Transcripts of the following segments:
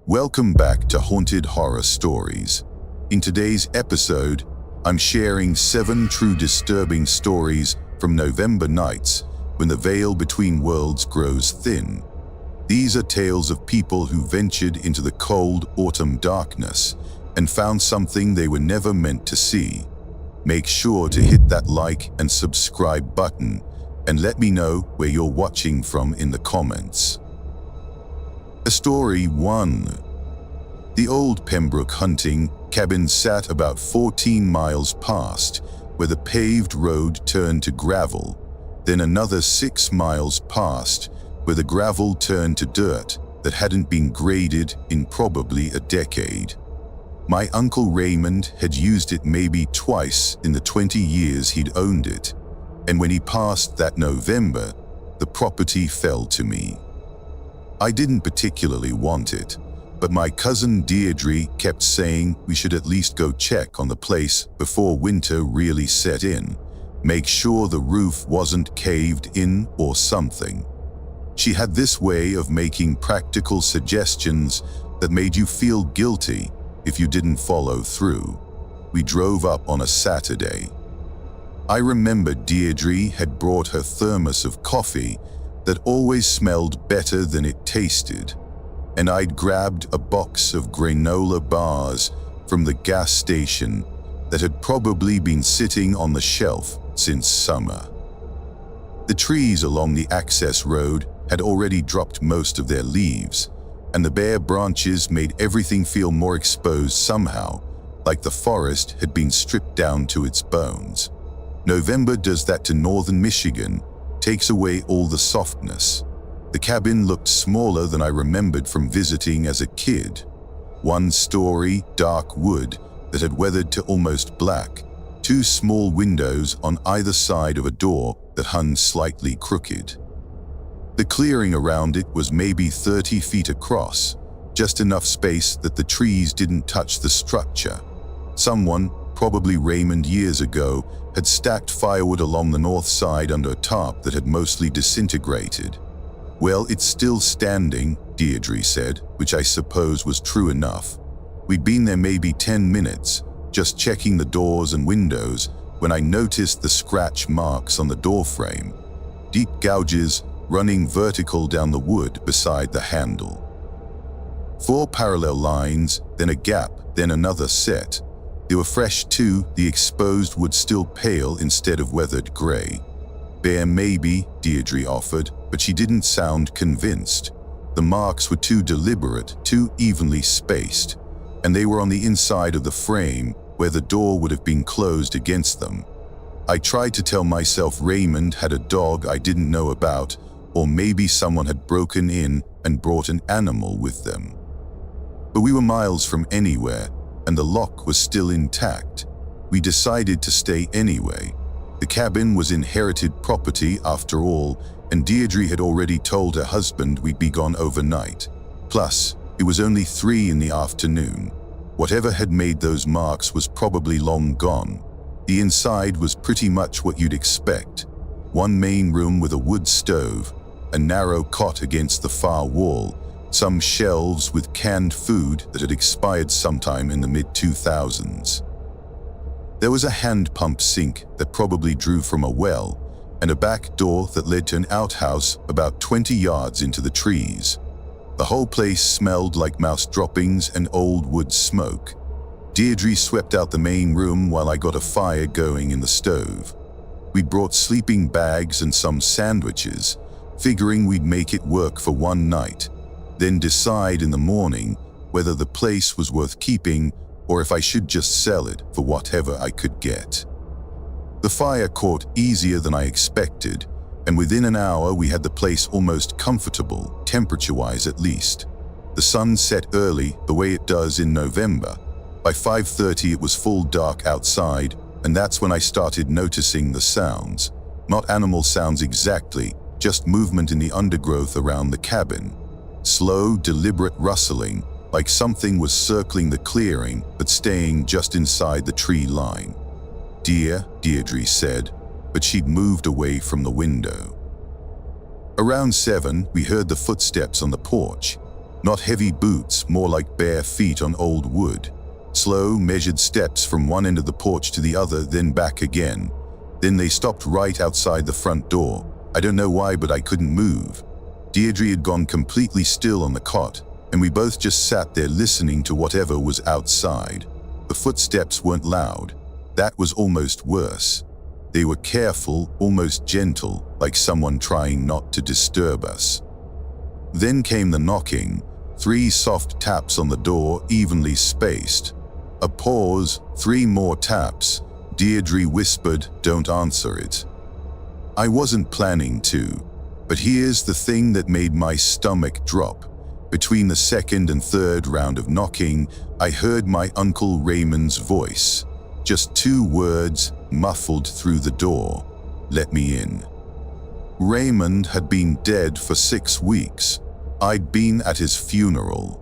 Welcome back to Haunted Horror Stories. In today's episode, I'm sharing 7 true disturbing stories from November nights when the veil between worlds grows thin. These are tales of people who ventured into the cold autumn darkness and found something they were never meant to see. Make sure to hit that like and subscribe button and let me know where you're watching from in the comments. Story 1. The old Pembroke hunting cabin sat about 14 miles past, where the paved road turned to gravel, then another 6 miles past, where the gravel turned to dirt that hadn't been graded in probably a decade. My Uncle Raymond had used it maybe twice in the 20 years he'd owned it, and when he passed that November, the property fell to me. I didn't particularly want it, but my cousin Deirdre kept saying we should at least go check on the place before winter really set in, make sure the roof wasn't caved in or something. She had this way of making practical suggestions that made you feel guilty if you didn't follow through. We drove up on a Saturday. I remember Deirdre had brought her thermos of coffee that always smelled better than it tasted, and I'd grabbed a box of granola bars from the gas station that had probably been sitting on the shelf since summer. The trees along the access road had already dropped most of their leaves, and the bare branches made everything feel more exposed somehow, like the forest had been stripped down to its bones. November does that to northern Michigan, takes away all the softness. The cabin looked smaller than I remembered from visiting as a kid. 1-story, dark wood that had weathered to almost black, 2 small windows on either side of a door that hung slightly crooked. The clearing around it was maybe 30 feet across, just enough space that the trees didn't touch the structure. Someone, probably Raymond years ago, had stacked firewood along the north side under a tarp that had mostly disintegrated. Well, it's still standing, Deirdre said, which I suppose was true enough. We'd been there maybe 10 minutes, just checking the doors and windows, when I noticed the scratch marks on the doorframe. Deep gouges running vertical down the wood beside the handle. 4 parallel lines, then a gap, then another set. They were fresh too, the exposed wood still pale instead of weathered gray. Bare maybe, Deirdre offered, but she didn't sound convinced. The marks were too deliberate, too evenly spaced, and they were on the inside of the frame where the door would have been closed against them. I tried to tell myself Raymond had a dog I didn't know about, or maybe someone had broken in and brought an animal with them. But we were miles from anywhere, and the lock was still intact. We decided to stay anyway. The cabin was inherited property after all, and Deirdre had already told her husband we'd be gone overnight. Plus, it was only 3 in the afternoon. Whatever had made those marks was probably long gone. The inside was pretty much what you'd expect. 1 main room with a wood stove, a narrow cot against the far wall, some shelves with canned food that had expired sometime in the mid-2000s. There was a hand pump sink that probably drew from a well, and a back door that led to an outhouse about 20 yards into the trees. The whole place smelled like mouse droppings and old wood smoke. Deirdre swept out the main room while I got a fire going in the stove. We brought sleeping bags and some sandwiches, figuring we'd make it work for one night, then decide in the morning whether the place was worth keeping or if I should just sell it for whatever I could get. The fire caught easier than I expected, and within an hour we had the place almost comfortable, temperature-wise at least. The sun set early, the way it does in November. By 5:30 it was full dark outside, and that's when I started noticing the sounds. Not animal sounds exactly, just movement in the undergrowth around the cabin. Slow, deliberate rustling, like something was circling the clearing but staying just inside the tree line. "Dear," Deirdre said, but she'd moved away from the window. Around 7, we heard the footsteps on the porch. Not heavy boots, more like bare feet on old wood. Slow, measured steps from one end of the porch to the other, then back again. Then they stopped right outside the front door. I don't know why, but I couldn't move. Deirdre had gone completely still on the cot, and we both just sat there listening to whatever was outside. The footsteps weren't loud. That was almost worse. They were careful, almost gentle, like someone trying not to disturb us. Then came the knocking, 3 soft taps on the door, evenly spaced. A pause, 3 more taps. Deirdre whispered, "Don't answer it." I wasn't planning to, but here's the thing that made my stomach drop. Between the second and third round of knocking, I heard my Uncle Raymond's voice. Just 2 words, muffled through the door. "Let me in." Raymond had been dead for 6 weeks. I'd been at his funeral.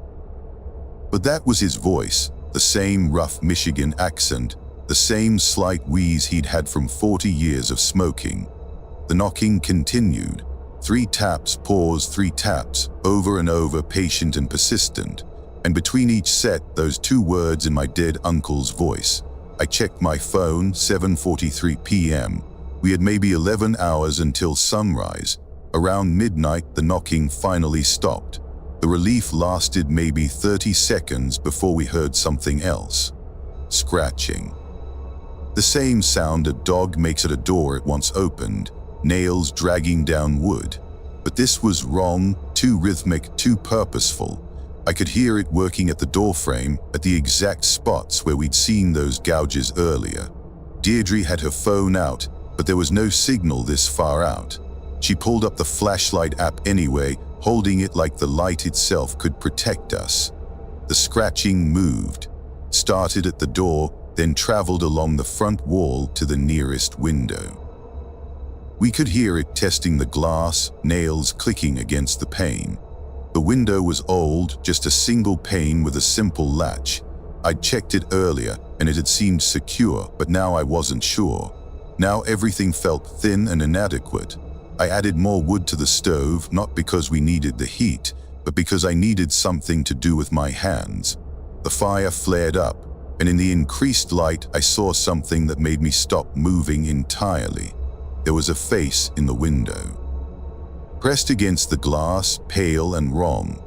But that was his voice, the same rough Michigan accent, the same slight wheeze he'd had from 40 years of smoking. The knocking continued. 3 taps, pause, 3 taps, over and over, patient and persistent. And between each set, those 2 words in my dead uncle's voice. I checked my phone, 7:43 p.m. We had maybe 11 hours until sunrise. Around midnight, the knocking finally stopped. The relief lasted maybe 30 seconds before we heard something else. Scratching. The same sound a dog makes at a door it once opened, nails dragging down wood. But this was wrong, too rhythmic, too purposeful. I could hear it working at the doorframe, at the exact spots where we'd seen those gouges earlier. Deirdre had her phone out, but there was no signal this far out. She pulled up the flashlight app anyway, holding it like the light itself could protect us. The scratching moved, started at the door, then traveled along the front wall to the nearest window. We could hear it testing the glass, nails clicking against the pane. The window was old, just a single pane with a simple latch. I'd checked it earlier, and it had seemed secure, but now I wasn't sure. Now everything felt thin and inadequate. I added more wood to the stove, not because we needed the heat, but because I needed something to do with my hands. The fire flared up, and in the increased light, I saw something that made me stop moving entirely. There was a face in the window. Pressed against the glass, pale and wrong.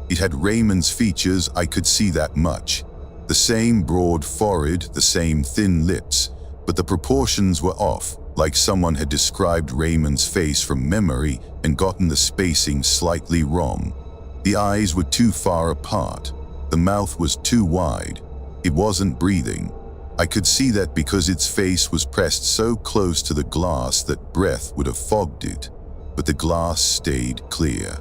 It had Raymond's features, I could see that much. The same broad forehead, the same thin lips, but the proportions were off, like someone had described Raymond's face from memory and gotten the spacing slightly wrong. The eyes were too far apart. The mouth was too wide. It wasn't breathing. I could see that because its face was pressed so close to the glass that breath would have fogged it, but the glass stayed clear.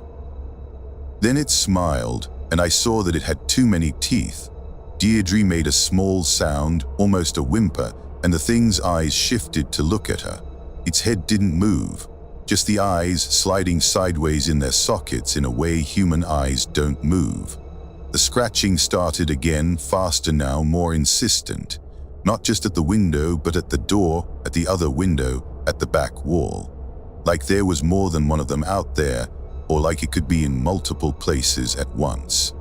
Then it smiled, and I saw that it had too many teeth. Deirdre made a small sound, almost a whimper, and the thing's eyes shifted to look at her. Its head didn't move, just the eyes sliding sideways in their sockets in a way human eyes don't move. The scratching started again, faster now, more insistent. Not just at the window, but at the door, at the other window, at the back wall. Like there was more than one of them out there, or like it could be in multiple places at once.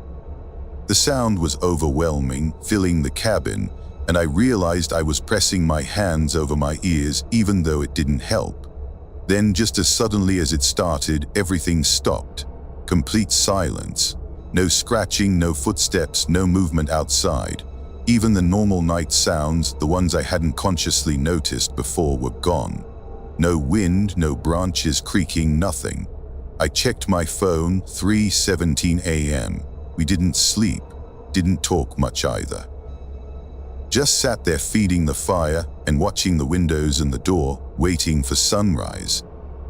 The sound was overwhelming, filling the cabin, and I realized I was pressing my hands over my ears even though it didn't help. Then, just as suddenly as it started, everything stopped. Complete silence. No scratching, no footsteps, no movement outside. Even the normal night sounds, the ones I hadn't consciously noticed before, were gone. No wind, no branches creaking, nothing. I checked my phone, 3:17 a.m. We didn't sleep, didn't talk much either. Just sat there feeding the fire and watching the windows and the door, waiting for sunrise.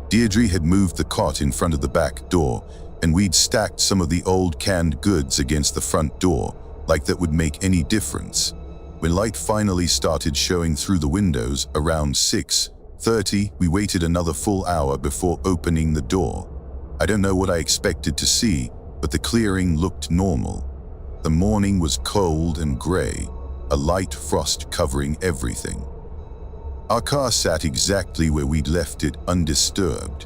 Deirdre had moved the cot in front of the back door, and we'd stacked some of the old canned goods against the front door, like that would make any difference. When light finally started showing through the windows around 6:30, we waited another full hour before opening the door. I don't know what I expected to see, but the clearing looked normal. The morning was cold and gray, a light frost covering everything. Our car sat exactly where we'd left it, undisturbed,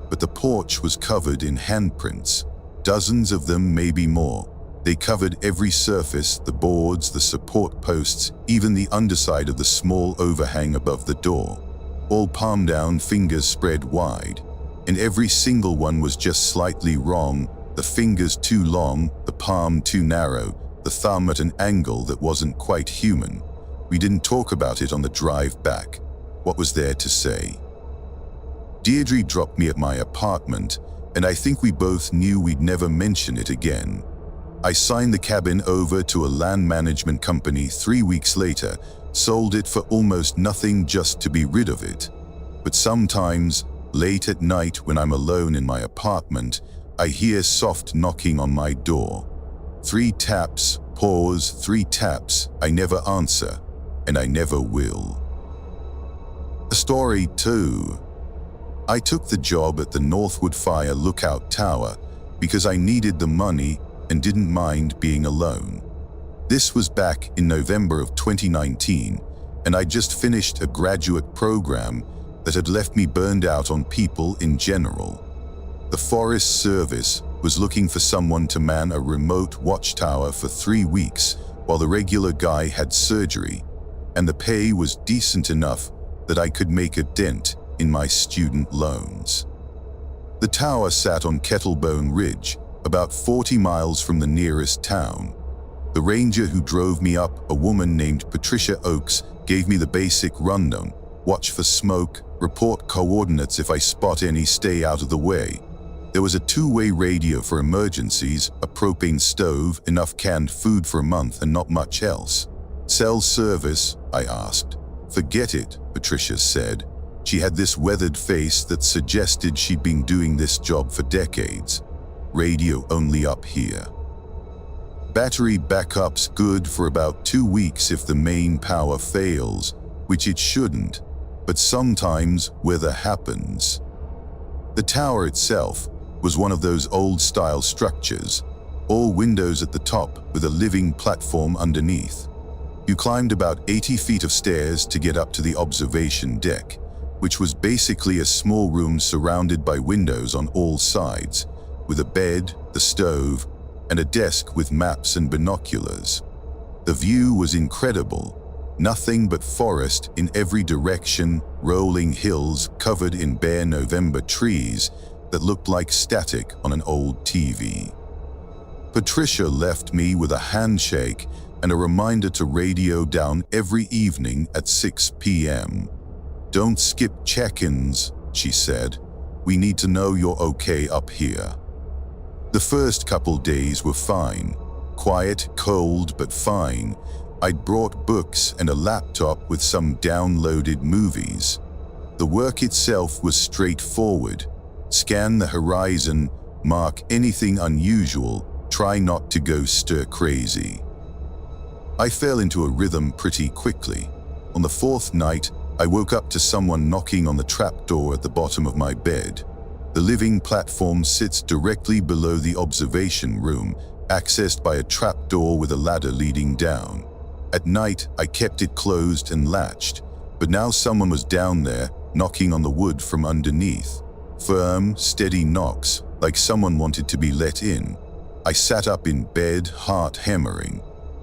but the porch was covered in handprints. Dozens of them, maybe more. They covered every surface, the boards, the support posts, even the underside of the small overhang above the door. All palm down, fingers spread wide. And every single one was just slightly wrong, the fingers too long, the palm too narrow, the thumb at an angle that wasn't quite human. We didn't talk about it on the drive back. What was there to say? Deirdre dropped me at my apartment, and I think we both knew we'd never mention it again. I signed the cabin over to a land management company 3 weeks later, sold it for almost nothing just to be rid of it. But sometimes, late at night when I'm alone in my apartment, I hear soft knocking on my door. 3 taps, pause, 3 taps, I never answer, and I never will. A story 2. I took the job at the Northwood Fire Lookout Tower because I needed the money and didn't mind being alone. This was back in November of 2019, and I just finished a graduate program that had left me burned out on people in general. The Forest Service was looking for someone to man a remote watchtower for 3 weeks while the regular guy had surgery, and the pay was decent enough that I could make a dent in my student loans. The tower sat on Kettlebone Ridge, about 40 miles from the nearest town. The ranger who drove me up, a woman named Patricia Oakes, gave me the basic rundown: watch for smoke, report coordinates if I spot any, stay out of the way. There was a 2-way radio for emergencies, a propane stove, enough canned food for a month, and not much else. Cell service? I asked. Forget it, Patricia said. She had this weathered face that suggested she'd been doing this job for decades. Radio only up here. Battery backup's good for about 2 weeks if the main power fails, which it shouldn't, but sometimes weather happens. The tower itself was one of those old-style structures, all windows at the top with a living platform underneath. You climbed about 80 feet of stairs to get up to the observation deck, which was basically a small room surrounded by windows on all sides, with a bed, the stove, and a desk with maps and binoculars. The view was incredible. Nothing but forest in every direction, rolling hills covered in bare November trees that looked like static on an old TV. Patricia left me with a handshake and a reminder to radio down every evening at 6 p.m. Don't skip check-ins, she said. We need to know you're okay up here. The first couple days were fine. Quiet, cold, but fine. I'd brought books and a laptop with some downloaded movies. The work itself was straightforward. Scan the horizon, mark anything unusual, try not to go stir crazy. I fell into a rhythm pretty quickly. On the 4th night, I woke up to someone knocking on the trapdoor at the bottom of my bed. The living platform sits directly below the observation room, accessed by a trapdoor with a ladder leading down. At night, I kept it closed and latched, but now someone was down there, knocking on the wood from underneath. Firm, steady knocks, like someone wanted to be let in. I sat up in bed, heart hammering.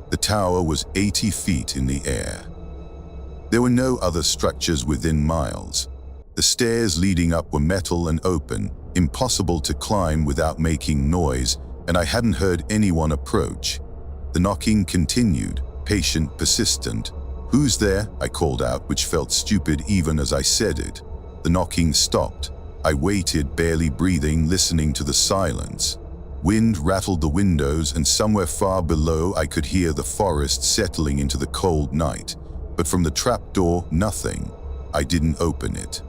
The tower was 80 feet in the air. There were no other structures within miles. The stairs leading up were metal and open, impossible to climb without making noise, and I hadn't heard anyone approach. The knocking continued, patient, persistent. "Who's there?" I called out, which felt stupid even as I said it. The knocking stopped. I waited, barely breathing, listening to the silence. Wind rattled the windows, and somewhere far below I could hear the forest settling into the cold night. But from the trapdoor, nothing. I didn't open it.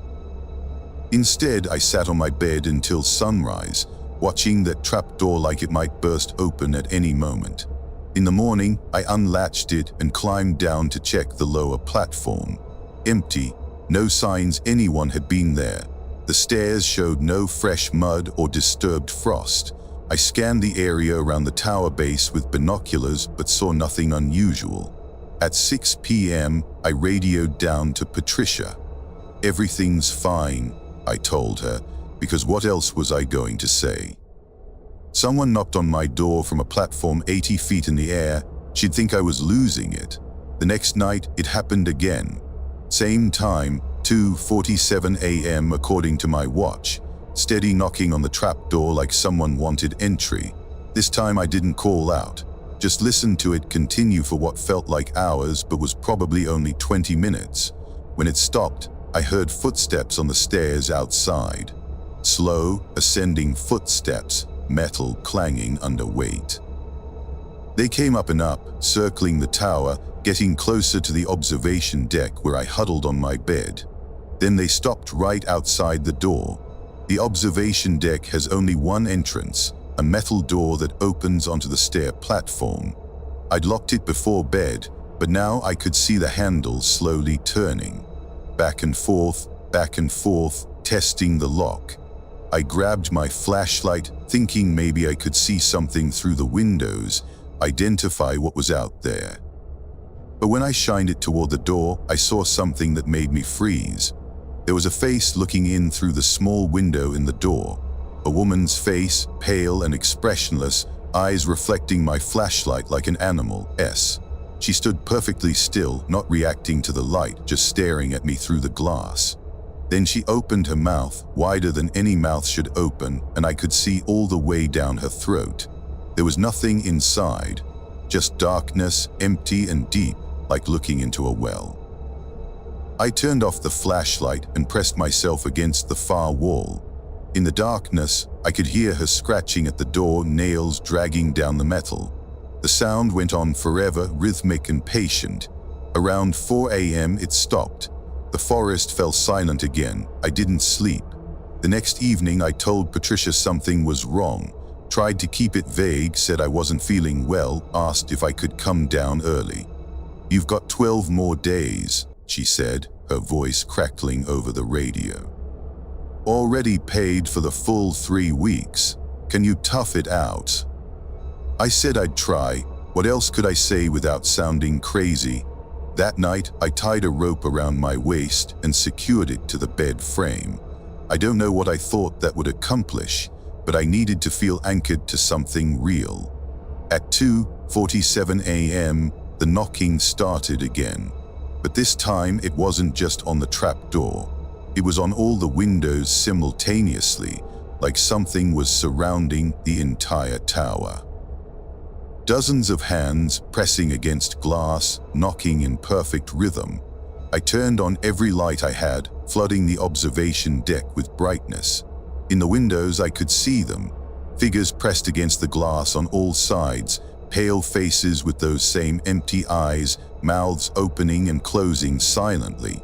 Instead, I sat on my bed until sunrise, watching that trapdoor like it might burst open at any moment. In the morning, I unlatched it and climbed down to check the lower platform. Empty, no signs anyone had been there. The stairs showed no fresh mud or disturbed frost. I scanned the area around the tower base with binoculars but saw nothing unusual. At 6 p.m., I radioed down to Patricia. "Everything's fine," I told her, because what else was I going to say? Someone knocked on my door from a platform 80 feet in the air. She'd think I was losing it. The next night, it happened again. Same time, 2:47 a.m. according to my watch. Steady knocking on the trapdoor like someone wanted entry. This time I didn't call out. Just listened to it continue for what felt like hours but was probably only 20 minutes. When it stopped, I heard footsteps on the stairs outside. Slow, ascending footsteps, metal clanging under weight. They came up and up, circling the tower, getting closer to the observation deck where I huddled on my bed. Then they stopped right outside the door. The observation deck has only one entrance, a metal door that opens onto the stair platform. I'd locked it before bed, but now I could see the handle slowly turning. Back and forth, testing the lock. I grabbed my flashlight, thinking maybe I could see something through the windows, identify what was out there. But when I shined it toward the door, I saw something that made me freeze. There was a face looking in through the small window in the door. A woman's face, pale and expressionless, eyes reflecting my flashlight like an animal's. She stood perfectly still, not reacting to the light, just staring at me through the glass. Then she opened her mouth, wider than any mouth should open, and I could see all the way down her throat. There was nothing inside, just darkness, empty and deep, like looking into a well. I turned off the flashlight and pressed myself against the far wall. In the darkness, I could hear her scratching at the door, nails dragging down the metal. The sound went on forever, rhythmic and patient. Around 4 a.m. it stopped. The forest fell silent again. I didn't sleep. The next evening I told Patricia something was wrong. Tried to keep it vague, said I wasn't feeling well, asked if I could come down early. "You've got 12 more days," she said, her voice crackling over the radio. "Already paid for the full 3 weeks. Can you tough it out?" I said I'd try. What else could I say without sounding crazy? That night, I tied a rope around my waist and secured it to the bed frame. I don't know what I thought that would accomplish, but I needed to feel anchored to something real. At 2:47 a.m., the knocking started again. But this time, it wasn't just on the trapdoor. It was on all the windows simultaneously, like something was surrounding the entire tower. Dozens of hands pressing against glass, knocking in perfect rhythm. I turned on every light I had, flooding the observation deck with brightness. In the windows I could see them, figures pressed against the glass on all sides, pale faces with those same empty eyes, mouths opening and closing silently.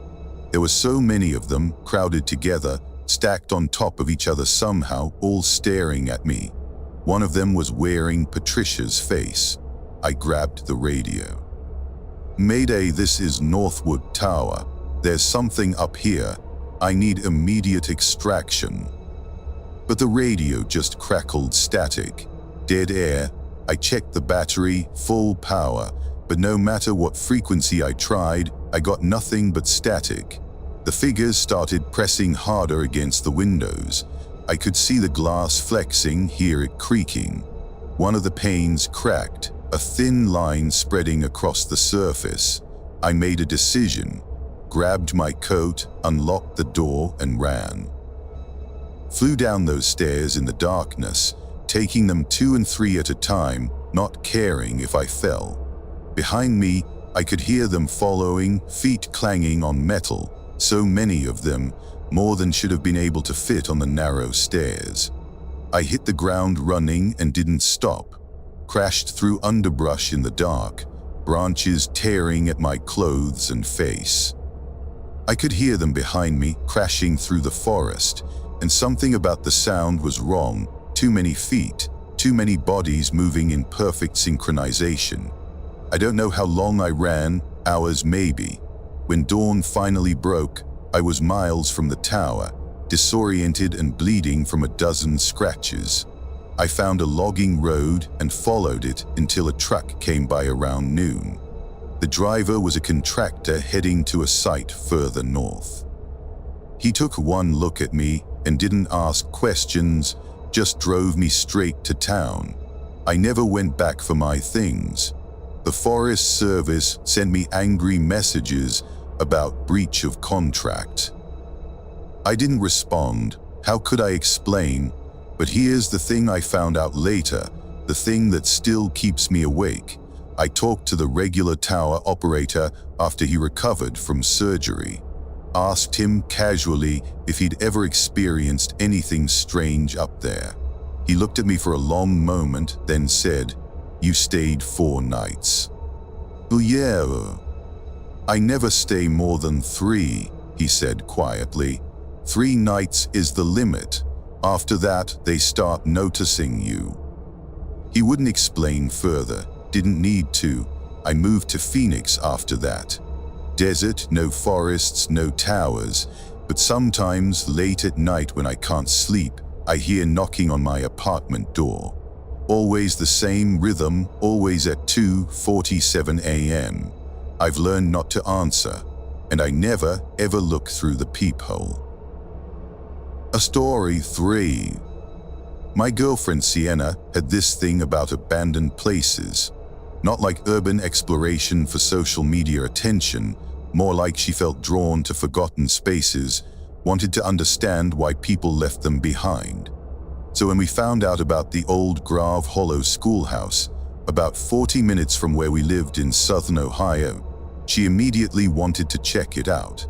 There were so many of them, crowded together, stacked on top of each other somehow, all staring at me. One of them was wearing Patricia's face. I grabbed the radio. "Mayday, this is Northwood Tower. There's something up here. I need immediate extraction." But the radio just crackled static. Dead air. I checked the battery, full power, but no matter what frequency I tried, I got nothing but static. The figures started pressing harder against the windows. I could see the glass flexing, hear it creaking. One of the panes cracked, a thin line spreading across the surface. I made a decision, grabbed my coat, unlocked the door, and ran. Flew down those stairs in the darkness, taking them 2 and 3 at a time, not caring if I fell. Behind me, I could hear them following, feet clanging on metal, so many of them, more than should have been able to fit on the narrow stairs. I hit the ground running and didn't stop. Crashed through underbrush in the dark, branches tearing at my clothes and face. I could hear them behind me, crashing through the forest, and something about the sound was wrong. Too many feet, too many bodies moving in perfect synchronization. I don't know how long I ran, hours maybe. When dawn finally broke, I was miles from the tower, disoriented and bleeding from a dozen scratches. I found a logging road and followed it until a truck came by around noon. The driver was a contractor heading to a site further north. He took one look at me and didn't ask questions, just drove me straight to town. I never went back for my things. The Forest Service sent me angry messages about breach of contract. I didn't respond. How could I explain? But here's the thing I found out later, the thing that still keeps me awake. I talked to the regular tower operator after he recovered from surgery. Asked him casually if he'd ever experienced anything strange up there. He looked at me for a long moment, then said, "You stayed 4 nights." "Oh yeah. I never stay more than 3, he said quietly. 3 nights is the limit. After that, they start noticing you." He wouldn't explain further, didn't need to. I moved to Phoenix after that. Desert, no forests, no towers, but sometimes late at night when I can't sleep, I hear knocking on my apartment door. Always the same rhythm, always at 2:47 a.m. I've learned not to answer, and I never, ever look through the peephole. A story 3. My girlfriend Sienna had this thing about abandoned places. Not like urban exploration for social media attention, more like she felt drawn to forgotten spaces, wanted to understand why people left them behind. So when we found out about the old Grave Hollow schoolhouse, about 40 minutes from where we lived in southern Ohio, she immediately wanted to check it out.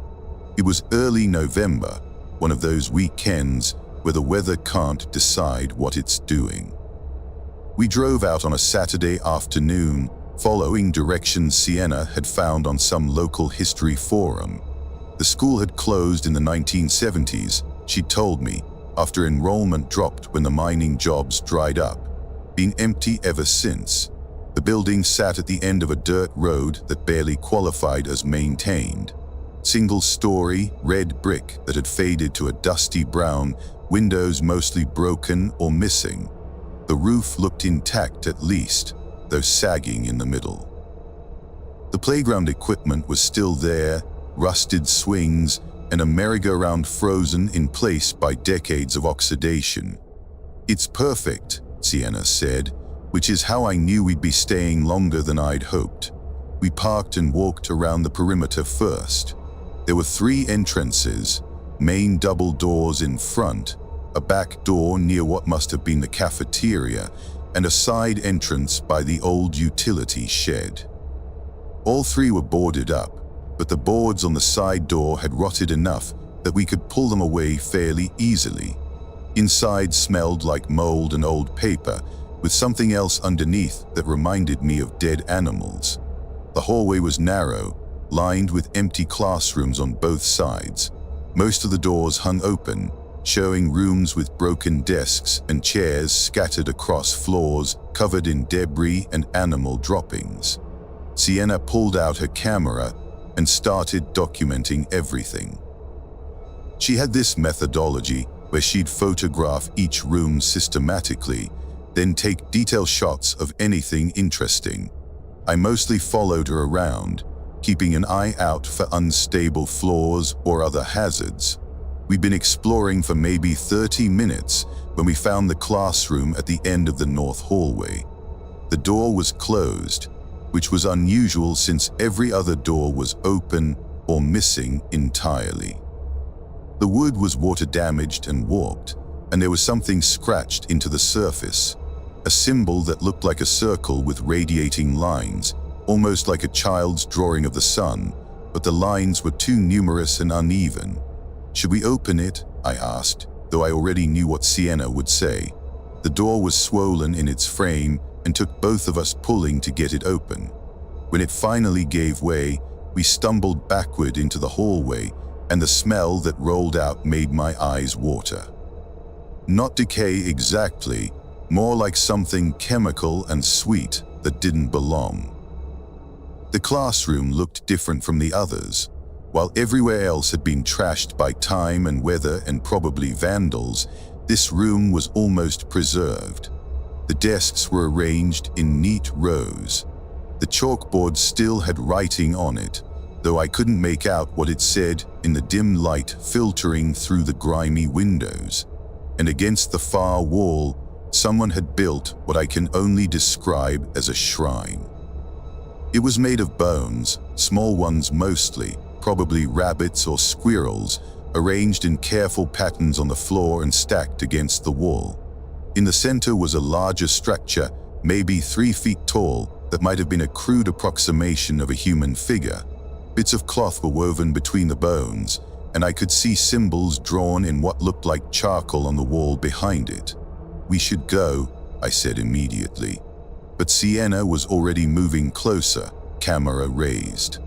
It was early November, one of those weekends where the weather can't decide what it's doing. We drove out on a Saturday afternoon, following directions Sienna had found on some local history forum. The school had closed in the 1970s, she told me, after enrollment dropped when the mining jobs dried up. Been empty ever since. The building sat at the end of a dirt road that barely qualified as maintained. Single-story, red brick that had faded to a dusty brown, windows mostly broken or missing. The roof looked intact at least, though sagging in the middle. The playground equipment was still there, rusted swings, and a merry-go-round frozen in place by decades of oxidation. "It's perfect," Sienna said, which is how I knew we'd be staying longer than I'd hoped. We parked and walked around the perimeter first. There were 3 entrances, main double doors in front, a back door near what must have been the cafeteria, and a side entrance by the old utility shed. All 3 were boarded up, but the boards on the side door had rotted enough that we could pull them away fairly easily. Inside smelled like mold and old paper, with something else underneath that reminded me of dead animals. The hallway was narrow, lined with empty classrooms on both sides. Most of the doors hung open, showing rooms with broken desks and chairs scattered across floors covered in debris and animal droppings. Sienna pulled out her camera and started documenting everything. She had this methodology where she'd photograph each room systematically, then take detailed shots of anything interesting. I mostly followed her around, keeping an eye out for unstable floors or other hazards. We'd been exploring for maybe 30 minutes when we found the classroom at the end of the north hallway. The door was closed, which was unusual since every other door was open or missing entirely. The wood was water damaged and warped, and there was something scratched into the surface, a symbol that looked like a circle with radiating lines, almost like a child's drawing of the sun, but the lines were too numerous and uneven. "Should we open it?" I asked, though I already knew what Sienna would say. The door was swollen in its frame and took both of us pulling to get it open. When it finally gave way, we stumbled backward into the hallway, and the smell that rolled out made my eyes water. Not decay exactly, more like something chemical and sweet that didn't belong. The classroom looked different from the others. While everywhere else had been trashed by time and weather and probably vandals, this room was almost preserved. The desks were arranged in neat rows. The chalkboard still had writing on it, though I couldn't make out what it said in the dim light filtering through the grimy windows. and against the far wall, someone had built what I can only describe as a shrine. It was made of bones, small ones mostly, probably rabbits or squirrels, arranged in careful patterns on the floor and stacked against the wall. In the center was a larger structure, maybe 3 feet tall, that might have been a crude approximation of a human figure. Bits of cloth were woven between the bones, and I could see symbols drawn in what looked like charcoal on the wall behind it. "We should go," I said immediately. But Sienna was already moving closer, camera raised.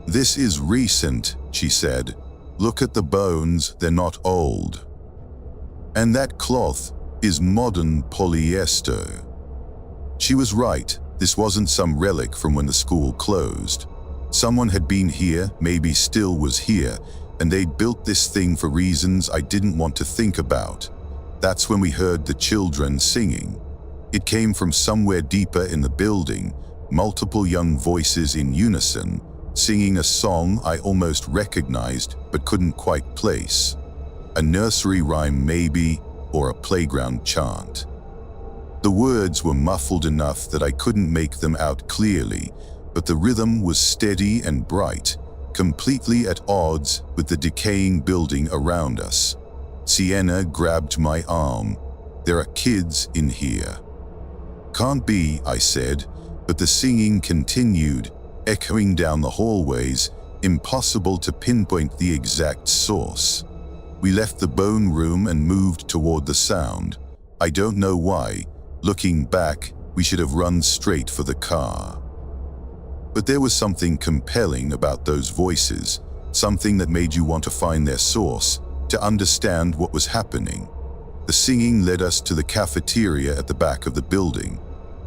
"This is recent," she said. "Look at the bones, they're not old. And that cloth is modern polyester." She was right, this wasn't some relic from when the school closed. Someone had been here, maybe still was here, and they'd built this thing for reasons I didn't want to think about. That's when we heard the children singing. It came from somewhere deeper in the building, multiple young voices in unison, singing a song I almost recognized but couldn't quite place. A nursery rhyme maybe, or a playground chant. The words were muffled enough that I couldn't make them out clearly, but the rhythm was steady and bright, completely at odds with the decaying building around us. Sienna grabbed my arm. "There are kids in here." "Can't be," I said, but the singing continued, echoing down the hallways, impossible to pinpoint the exact source. We left the bone room and moved toward the sound. I don't know why. Looking back, we should have run straight for the car. But there was something compelling about those voices, something that made you want to find their source, to understand what was happening. The singing led us to the cafeteria at the back of the building.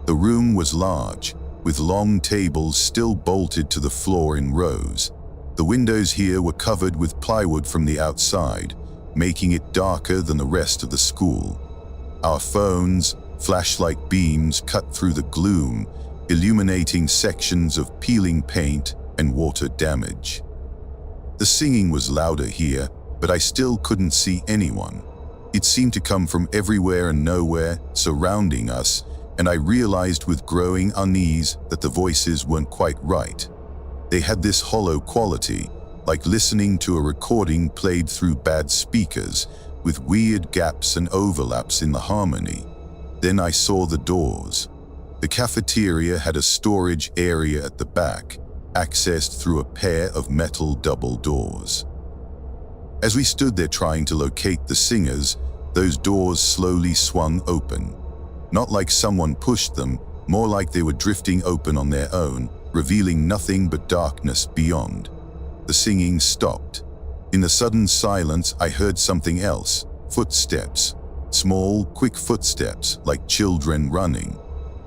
The room was large, with long tables still bolted to the floor in rows. The windows here were covered with plywood from the outside, making it darker than the rest of the school. Our phones, flashlight beams cut through the gloom, illuminating sections of peeling paint and water damage. The singing was louder here, but I still couldn't see anyone. It seemed to come from everywhere and nowhere, surrounding us, and I realized with growing unease that the voices weren't quite right. They had this hollow quality, like listening to a recording played through bad speakers, with weird gaps and overlaps in the harmony. Then I saw the doors. The cafeteria had a storage area at the back, accessed through a pair of metal double doors. As we stood there trying to locate the singers, those doors slowly swung open. Not like someone pushed them, more like they were drifting open on their own, revealing nothing but darkness beyond. The singing stopped. In the sudden silence, I heard something else. Footsteps. Small, quick footsteps, like children running.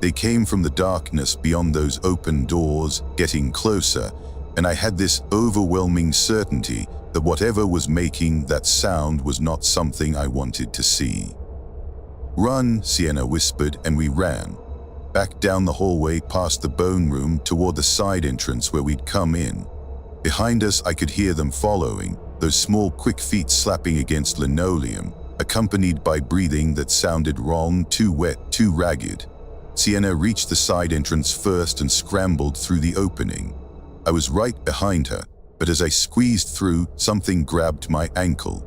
They came from the darkness beyond those open doors, getting closer, and I had this overwhelming certainty that whatever was making that sound was not something I wanted to see. "Run," Sienna whispered, and we ran. Back down the hallway past the bone room toward the side entrance where we'd come in. Behind us, I could hear them following, those small, quick feet slapping against linoleum, accompanied by breathing that sounded wrong, too wet, too ragged. Sienna reached the side entrance first and scrambled through the opening. I was right behind her, but as I squeezed through, something grabbed my ankle.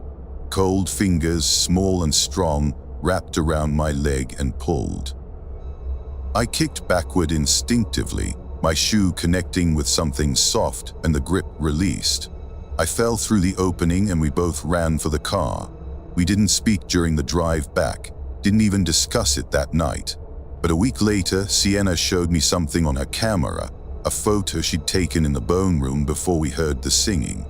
Cold fingers, small and strong, wrapped around my leg and pulled. I kicked backward instinctively, my shoe connecting with something soft and the grip released. I fell through the opening and we both ran for the car. We didn't speak during the drive back, didn't even discuss it that night. But a week later, Sienna showed me something on her camera, a photo she'd taken in the bone room before we heard the singing.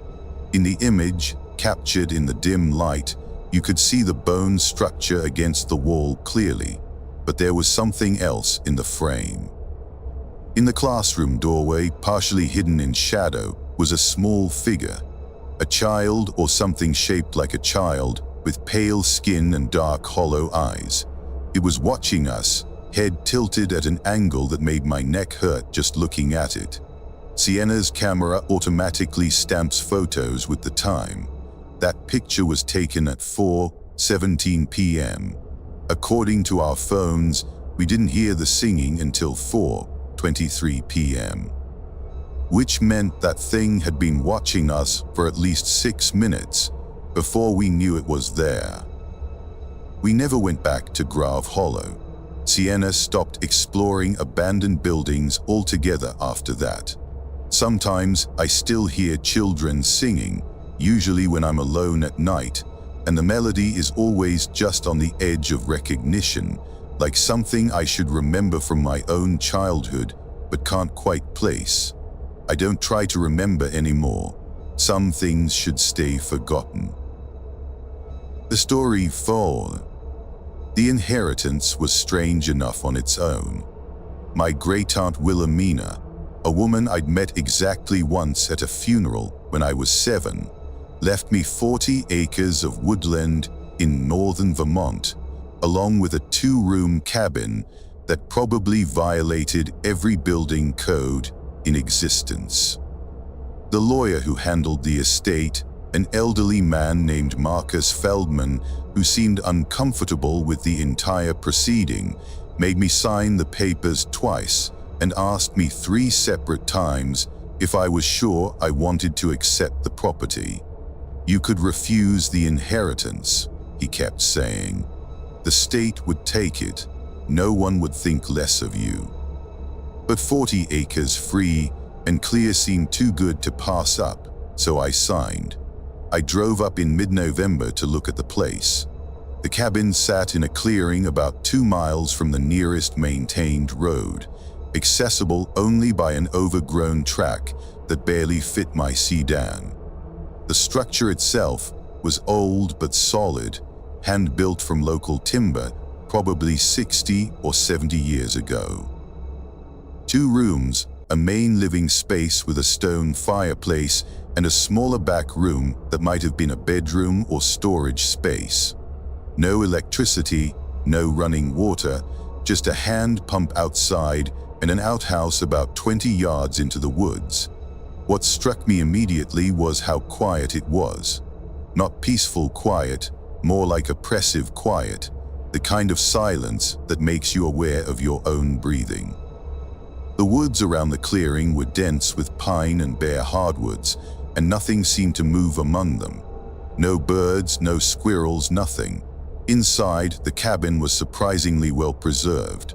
In the image, captured in the dim light, you could see the bone structure against the wall clearly, but there was something else in the frame. In the classroom doorway, partially hidden in shadow, was a small figure. A child or something shaped like a child, with pale skin and dark hollow eyes. It was watching us, head tilted at an angle that made my neck hurt just looking at it. Sienna's camera automatically stamps photos with the time. That picture was taken at 4, 17 p.m. According to our phones, we didn't hear the singing until 4:23 p.m., which meant that thing had been watching us for at least 6 minutes before we knew it was there. We never went back to Grave Hollow. Sienna stopped exploring abandoned buildings altogether after that. Sometimes I still hear children singing, usually when I'm alone at night, and the melody is always just on the edge of recognition, like something I should remember from my own childhood but can't quite place. I don't try to remember anymore. Some things should stay forgotten. The story 4. The inheritance was strange enough on its own. My great-aunt Wilhelmina, a woman I'd met exactly once at a funeral when I was 7, left me 40 acres of woodland in northern Vermont, along with a 2-room cabin that probably violated every building code in existence. The lawyer who handled the estate, an elderly man named Marcus Feldman, who seemed uncomfortable with the entire proceeding, made me sign the papers twice and asked me 3 separate times if I was sure I wanted to accept the property. "You could refuse the inheritance," he kept saying. "The state would take it. No one would think less of you." But 40 acres free and clear seemed too good to pass up, so I signed. I drove up in mid-November to look at the place. The cabin sat in a clearing about 2 miles from the nearest maintained road, accessible only by an overgrown track that barely fit my sedan. The structure itself was old but solid, hand-built from local timber, probably 60 or 70 years ago. 2 rooms, a main living space with a stone fireplace, and a smaller back room that might have been a bedroom or storage space. No electricity, no running water, just a hand pump outside and an outhouse about 20 yards into the woods. What struck me immediately was how quiet it was. Not peaceful quiet, more like oppressive quiet, the kind of silence that makes you aware of your own breathing. The woods around the clearing were dense with pine and bare hardwoods, and nothing seemed to move among them. No birds, no squirrels, nothing. Inside, the cabin was surprisingly well preserved.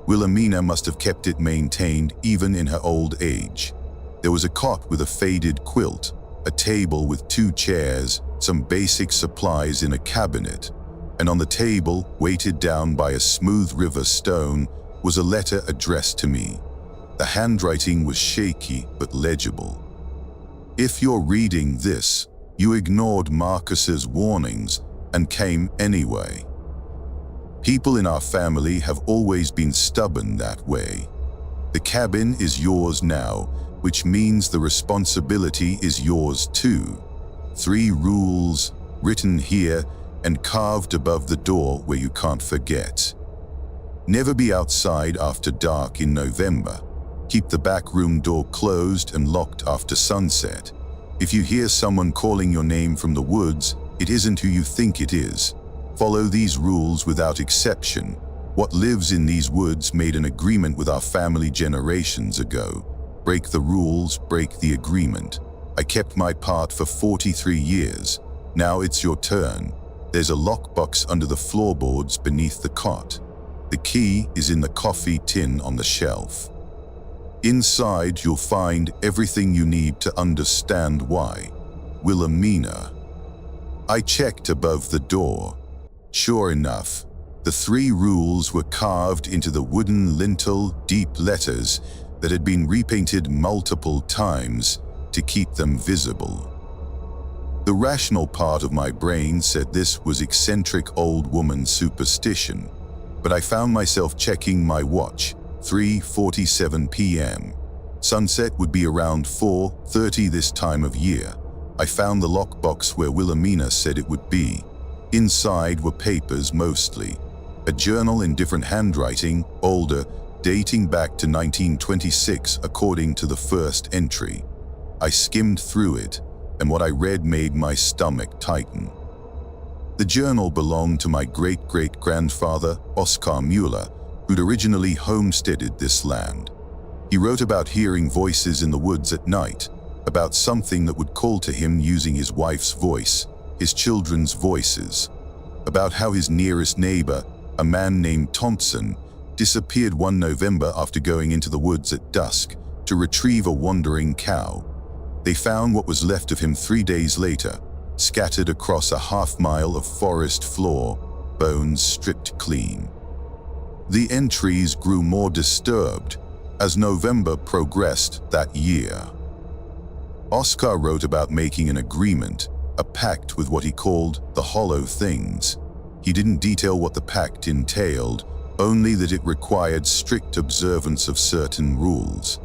Wilhelmina must have kept it maintained even in her old age. There was a cot with a faded quilt, a table with 2 chairs, some basic supplies in a cabinet, and on the table, weighted down by a smooth river stone, was a letter addressed to me. The handwriting was shaky but legible. If you're reading this, you ignored Marcus's warnings and came anyway. People in our family have always been stubborn that way. The cabin is yours now, which means the responsibility is yours too. 3 rules, written here and carved above the door where you can't forget. Never be outside after dark in November. Keep the back room door closed and locked after sunset. If you hear someone calling your name from the woods, it isn't who you think it is. Follow these rules without exception. What lives in these woods made an agreement with our family generations ago. Break the rules, break the agreement. I kept my part for 43 years. Now it's your turn. There's a lockbox under the floorboards beneath the cot. The key is in the coffee tin on the shelf. Inside, you'll find everything you need to understand why. Wilhelmina. I checked above the door. Sure enough, the 3 rules were carved into the wooden lintel, deep letters that had been repainted multiple times to keep them visible. The rational part of my brain said this was eccentric old woman superstition, but I found myself checking my watch. 3:47 p.m. Sunset would be around 4:30 this time of year. I found the lockbox where Wilhelmina said it would be. Inside were papers mostly. A journal in different handwriting, older, dating back to 1926 according to the first entry. I skimmed through it, and what I read made my stomach tighten. The journal belonged to my great-great-grandfather, Oscar Mueller, who'd originally homesteaded this land. He wrote about hearing voices in the woods at night, about something that would call to him using his wife's voice, his children's voices, about how his nearest neighbor, a man named Thompson, disappeared one November after going into the woods at dusk to retrieve a wandering cow. They found what was left of him 3 days later, scattered across a half-mile of forest floor, bones stripped clean. The entries grew more disturbed as November progressed that year. Oscar wrote about making an agreement, a pact with what he called the hollow things. He didn't detail what the pact entailed, only that it required strict observance of certain rules.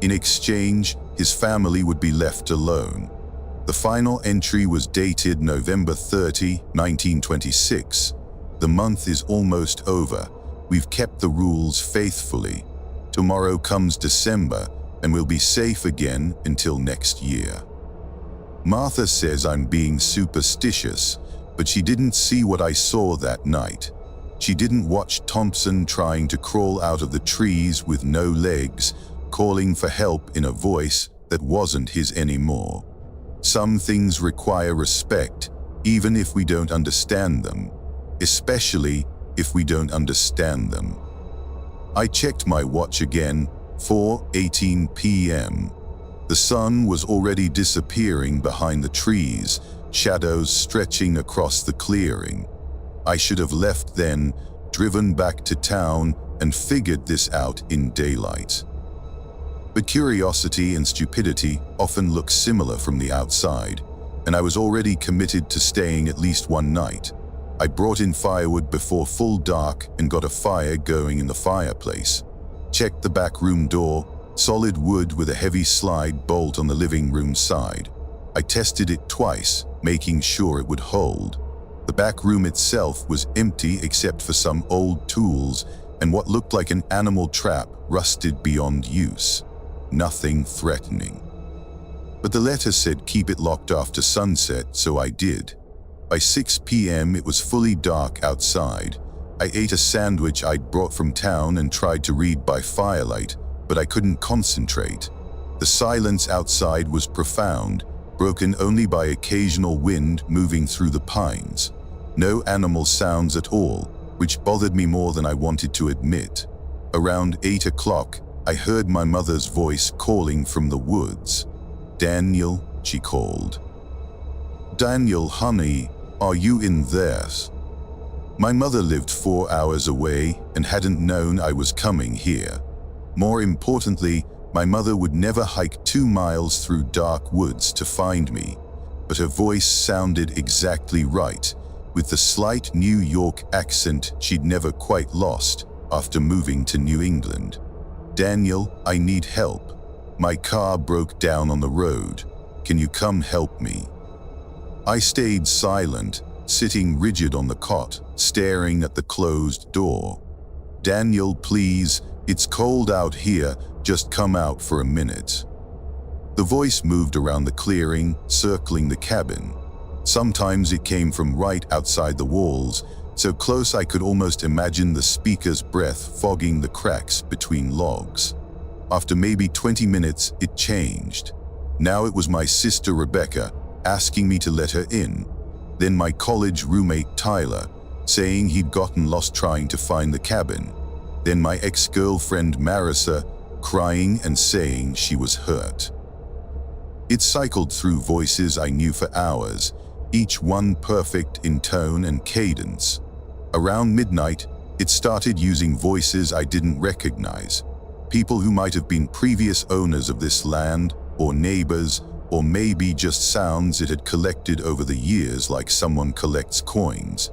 In exchange, his family would be left alone. The final entry was dated November 30, 1926. The month is almost over. We've kept the rules faithfully. Tomorrow comes December, and we'll be safe again until next year. Martha says I'm being superstitious, but she didn't see what I saw that night. She didn't watch Thompson trying to crawl out of the trees with no legs, calling for help in a voice that wasn't his anymore. Some things require respect, even if we don't understand them, especially if we don't understand them. I checked my watch again, 4:18 p.m. The sun was already disappearing behind the trees, shadows stretching across the clearing. I should have left then, driven back to town, and figured this out in daylight. But curiosity and stupidity often look similar from the outside, and I was already committed to staying at least one night. I brought in firewood before full dark and got a fire going in the fireplace. Checked the back room door, solid wood with a heavy slide bolt on the living room side. I tested it twice, making sure it would hold. The back room itself was empty except for some old tools and what looked like an animal trap rusted beyond use. Nothing threatening. But the letter said keep it locked after sunset, so I did. By 6 p.m. it was fully dark outside. I ate a sandwich I'd brought from town and tried to read by firelight, but I couldn't concentrate. The silence outside was profound, broken only by occasional wind moving through the pines. No animal sounds at all, which bothered me more than I wanted to admit. Around 8 o'clock, I heard my mother's voice calling from the woods. "Daniel," she called. "Daniel, honey, are you in there?" My mother lived 4 hours away and hadn't known I was coming here. More importantly, my mother would never hike 2 miles through dark woods to find me, but her voice sounded exactly right, with the slight New York accent she'd never quite lost after moving to New England. "Daniel, I need help. My car broke down on the road. Can you come help me?" I stayed silent, sitting rigid on the cot, staring at the closed door. "Daniel, please, it's cold out here, just come out for a minute." The voice moved around the clearing, circling the cabin. Sometimes it came from right outside the walls, so close I could almost imagine the speaker's breath fogging the cracks between logs. After maybe 20 minutes, it changed. Now it was my sister Rebecca, asking me to let her in. Then my college roommate Tyler, saying he'd gotten lost trying to find the cabin. Then my ex-girlfriend Marissa, crying and saying she was hurt. It cycled through voices I knew for hours, each one perfect in tone and cadence. Around midnight, it started using voices I didn't recognize. People who might have been previous owners of this land, or neighbors, or maybe just sounds it had collected over the years like someone collects coins.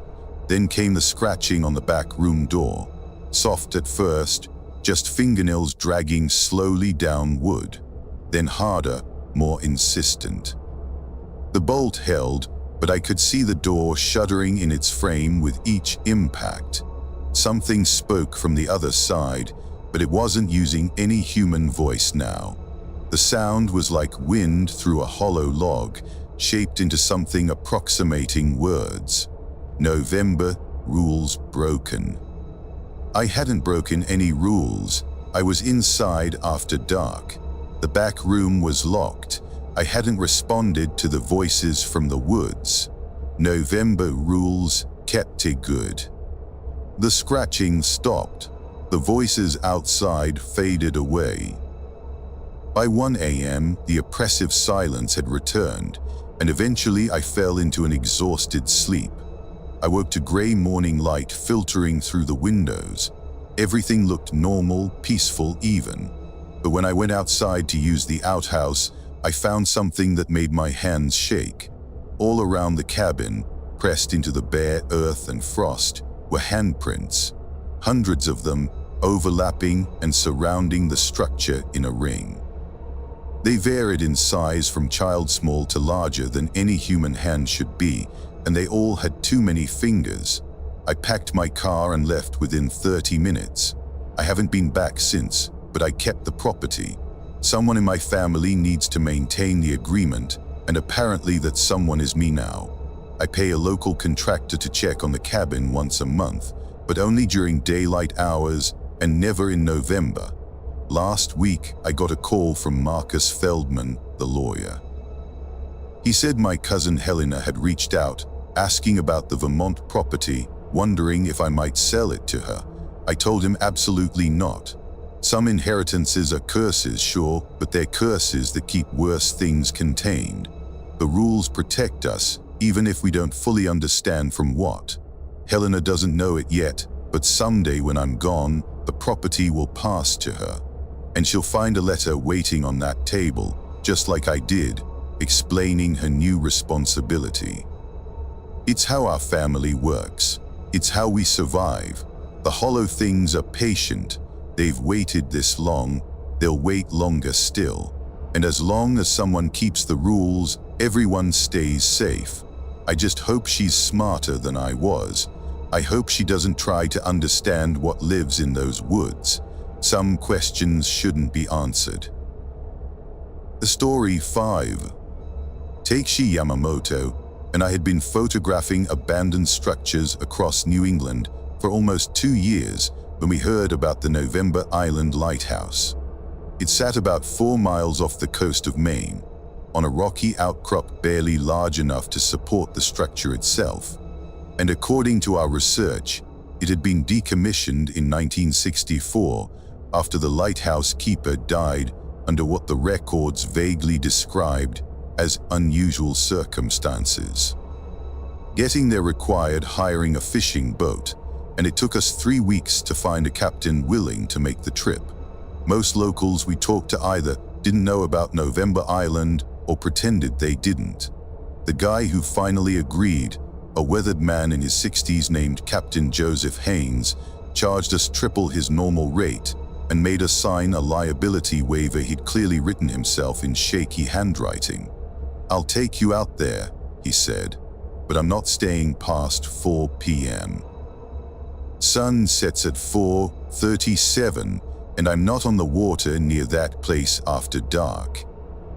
Then came the scratching on the back room door. Soft at first, just fingernails dragging slowly down wood. Then harder, more insistent. The bolt held, but I could see the door shuddering in its frame with each impact. Something spoke from the other side, but it wasn't using any human voice now. The sound was like wind through a hollow log, shaped into something approximating words. November, rules broken. I hadn't broken any rules. I was inside after dark. The back room was locked. I hadn't responded to the voices from the woods. November rules kept it good. The scratching stopped. The voices outside faded away. By 1 a.m., the oppressive silence had returned, and eventually I fell into an exhausted sleep. I woke to gray morning light filtering through the windows. Everything looked normal, peaceful even. But when I went outside to use the outhouse, I found something that made my hands shake. All around the cabin, pressed into the bare earth and frost, were handprints. Hundreds of them, overlapping and surrounding the structure in a ring. They varied in size from child small to larger than any human hand should be, and they all had too many fingers. I packed my car and left within 30 minutes. I haven't been back since, but I kept the property. Someone in my family needs to maintain the agreement, and apparently that someone is me now. I pay a local contractor to check on the cabin once a month, but only during daylight hours and never in November. Last week, I got a call from Marcus Feldman, the lawyer. He said my cousin Helena had reached out, asking about the Vermont property, wondering if I might sell it to her. I told him absolutely not. Some inheritances are curses, sure, but they're curses that keep worse things contained. The rules protect us, even if we don't fully understand from what. Helena doesn't know it yet, but someday when I'm gone, the property will pass to her. And she'll find a letter waiting on that table, just like I did, explaining her new responsibility. It's how our family works. It's how we survive. The hollow things are patient. They've waited this long, they'll wait longer still. And as long as someone keeps the rules, everyone stays safe. I just hope she's smarter than I was. I hope she doesn't try to understand what lives in those woods. Some questions shouldn't be answered. The story 5. Takeshi Yamamoto and I had been photographing abandoned structures across New England for almost 2 years when we heard about the November Island Lighthouse. It sat about 4 miles off the coast of Maine, on a rocky outcrop barely large enough to support the structure itself. And according to our research, it had been decommissioned in 1964 after the lighthouse keeper died under what the records vaguely described as unusual circumstances. Getting there required hiring a fishing boat, and it took us 3 weeks to find a captain willing to make the trip. Most locals we talked to either didn't know about November Island or pretended they didn't. The guy who finally agreed, a weathered man in his 60s named Captain Joseph Haynes, charged us triple his normal rate and made us sign a liability waiver he'd clearly written himself in shaky handwriting. "I'll take you out there," he said, "but I'm not staying past 4 p.m. Sun sets at 4:37, and I'm not on the water near that place after dark.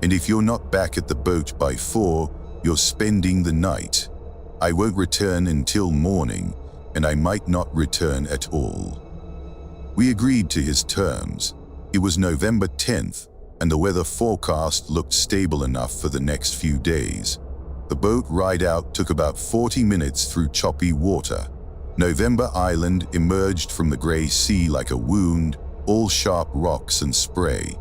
And if you're not back at the boat by 4, you're spending the night. I won't return until morning, and I might not return at all." We agreed to his terms. It was November 10th, and the weather forecast looked stable enough for the next few days. The boat ride out took about 40 minutes through choppy water. November Island emerged from the gray sea like a wound, all sharp rocks and spray.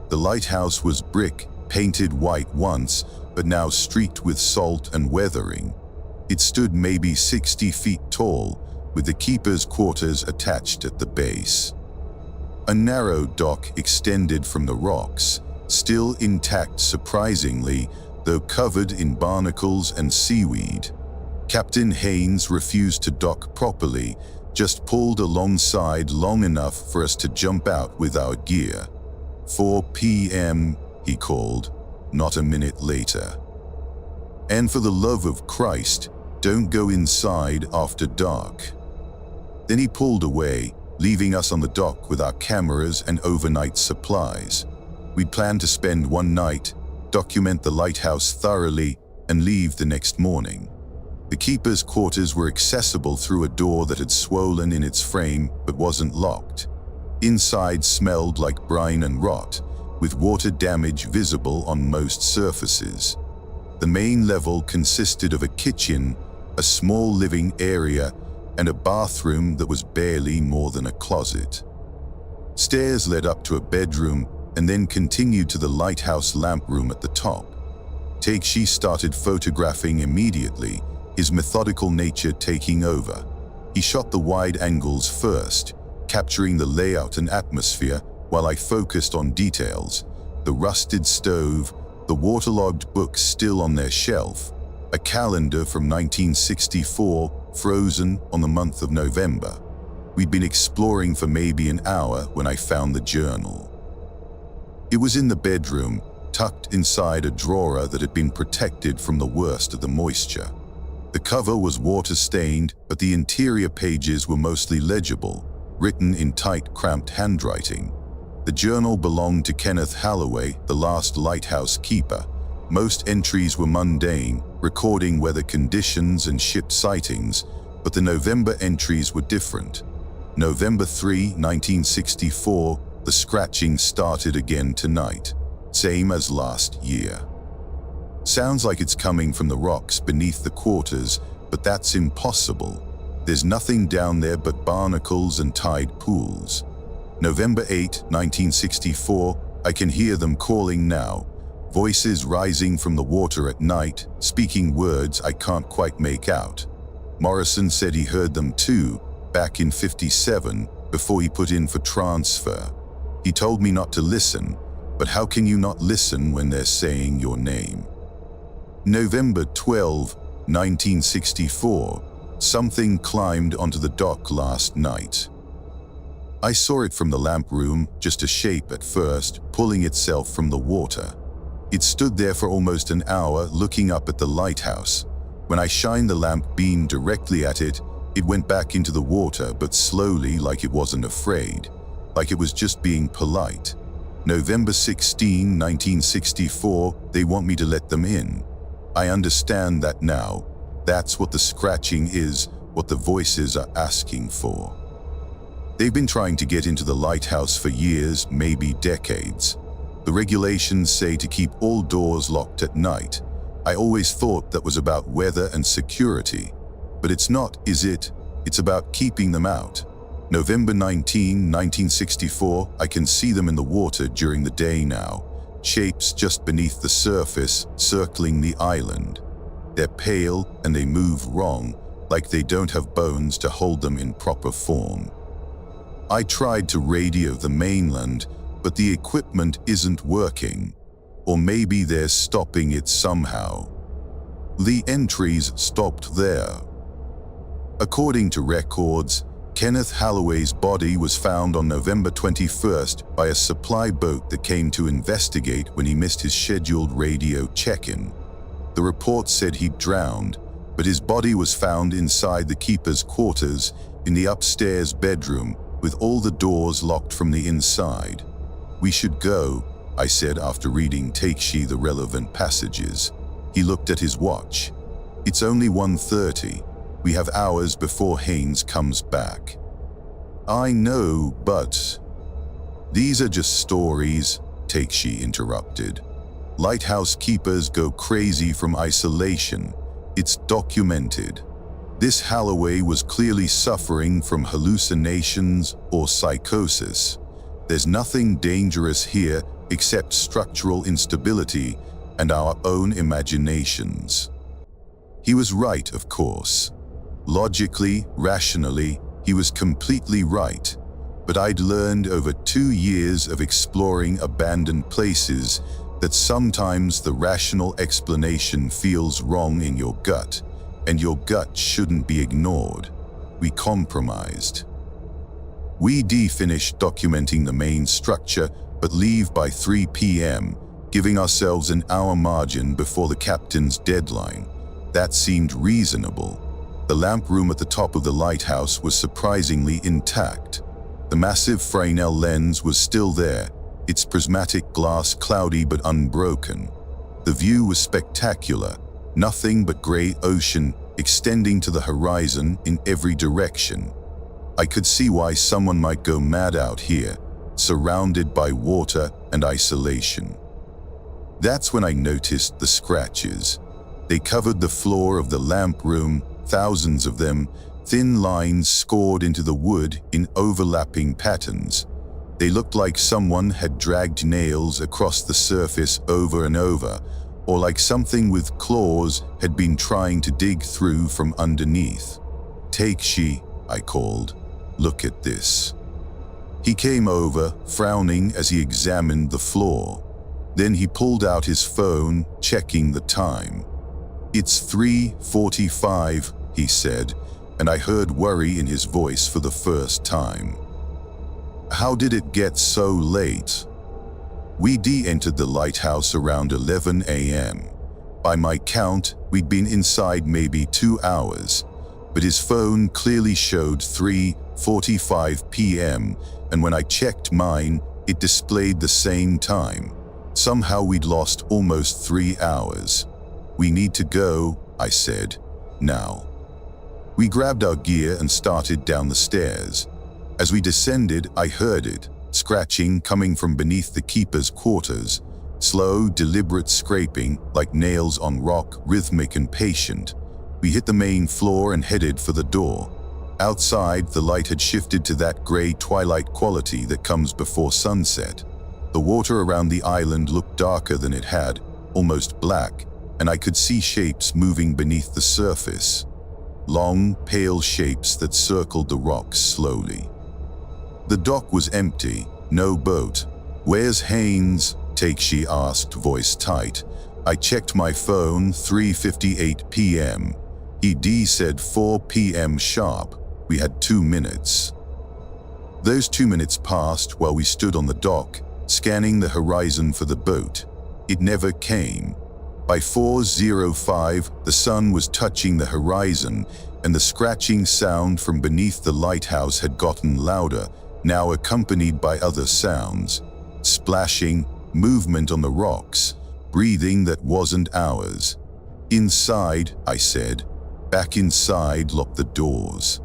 The lighthouse was brick, painted white once, but now streaked with salt and weathering. It stood maybe 60 feet tall, with the keeper's quarters attached at the base. A narrow dock extended from the rocks, still intact surprisingly, though covered in barnacles and seaweed. Captain Haynes refused to dock properly, just pulled alongside long enough for us to jump out with our gear. 4 p.m., he called, not a minute later. "And for the love of Christ, don't go inside after dark." Then he pulled away, leaving us on the dock with our cameras and overnight supplies. We'd planned to spend one night, document the lighthouse thoroughly, and leave the next morning. The keeper's quarters were accessible through a door that had swollen in its frame but wasn't locked. Inside smelled like brine and rot, with water damage visible on most surfaces. The main level consisted of a kitchen, a small living area, and a bathroom that was barely more than a closet. Stairs led up to a bedroom and then continued to the lighthouse lamp room at the top. Takeshi started photographing immediately, his methodical nature taking over. He shot the wide angles first, capturing the layout and atmosphere while I focused on details: the rusted stove, the waterlogged books still on their shelf, a calendar from 1964 frozen on the month of November. We'd been exploring for maybe an hour when I found the journal. It was in the bedroom, tucked inside a drawer that had been protected from the worst of the moisture. The cover was water-stained, but the interior pages were mostly legible, written in tight, cramped handwriting. The journal belonged to Kenneth Halloway, the last lighthouse keeper. Most entries were mundane, recording weather conditions and ship sightings, but the November entries were different. November 3, 1964, the scratching started again tonight, same as last year. Sounds like it's coming from the rocks beneath the quarters, but that's impossible. There's nothing down there but barnacles and tide pools. November 8, 1964, I can hear them calling now. Voices rising from the water at night, speaking words I can't quite make out. Morrison said he heard them too, back in '57, before he put in for transfer. He told me not to listen, but how can you not listen when they're saying your name? November 12, 1964, something climbed onto the dock last night. I saw it from the lamp room, just a shape at first, pulling itself from the water. It stood there for almost an hour, looking up at the lighthouse. When I shined the lamp beam directly at it, it went back into the water, but slowly, like it wasn't afraid, like it was just being polite. November 16, 1964, they want me to let them in. I understand that now. That's what the scratching is, what the voices are asking for. They've been trying to get into the lighthouse for years, maybe decades. The regulations say to keep all doors locked at night. I always thought that was about weather and security. But it's not, is it? It's about keeping them out. November 19, 1964, I can see them in the water during the day now. Shapes just beneath the surface, circling the island. They're pale and they move wrong, like they don't have bones to hold them in proper form. I tried to radio the mainland, but the equipment isn't working. Or maybe they're stopping it somehow. The entries stopped there. According to records, Kenneth Halloway's body was found on November 21st by a supply boat that came to investigate when he missed his scheduled radio check-in. The report said he'd drowned, but his body was found inside the keeper's quarters in the upstairs bedroom with all the doors locked from the inside. "We should go," I said after reading Takeshi the relevant passages. He looked at his watch. "It's only 1:30. We have hours before Haynes comes back." "I know, but..." "These are just stories," Takeshi interrupted. "Lighthouse keepers go crazy from isolation. It's documented. This Halloway was clearly suffering from hallucinations or psychosis. There's nothing dangerous here except structural instability and our own imaginations." He was right, of course. Logically, rationally, he was completely right. But I'd learned over 2 years of exploring abandoned places that sometimes the rational explanation feels wrong in your gut, and your gut shouldn't be ignored. We compromised. We finished documenting the main structure, but leave by 3 p.m., giving ourselves an hour margin before the captain's deadline. That seemed reasonable. The lamp room at the top of the lighthouse was surprisingly intact. The massive Fresnel lens was still there, its prismatic glass cloudy but unbroken. The view was spectacular, nothing but grey ocean extending to the horizon in every direction. I could see why someone might go mad out here, surrounded by water and isolation. That's when I noticed the scratches. They covered the floor of the lamp room, thousands of them, thin lines scored into the wood in overlapping patterns. They looked like someone had dragged nails across the surface over and over, or like something with claws had been trying to dig through from underneath. "Take-shi," I called. "Look at this." He came over, frowning as he examined the floor. Then he pulled out his phone, checking the time. "It's 3:45, he said, and I heard worry in his voice for the first time. "How did it get so late?" We entered the lighthouse around 11 a.m. By my count, we'd been inside maybe 2 hours, but his phone clearly showed 3:45 p.m., and when I checked mine, it displayed the same time. Somehow we'd lost almost 3 hours. "We need to go," I said. "Now." We grabbed our gear and started down the stairs. As we descended, I heard it, scratching coming from beneath the keeper's quarters. Slow, deliberate scraping, like nails on rock, rhythmic and patient. We hit the main floor and headed for the door. Outside, the light had shifted to that gray twilight quality that comes before sunset. The water around the island looked darker than it had, almost black, and I could see shapes moving beneath the surface. Long, pale shapes that circled the rocks slowly. The dock was empty, no boat. "Where's Haynes?" Take-shi asked, voice tight. I checked my phone, 3:58 p.m. He said 4 p.m. sharp. We had 2 minutes. Those 2 minutes passed while we stood on the dock, scanning the horizon for the boat. It never came. By 4:05, the sun was touching the horizon, and the scratching sound from beneath the lighthouse had gotten louder, now accompanied by other sounds. Splashing, movement on the rocks, breathing that wasn't ours. "Inside," I said. "Back inside, lock the doors."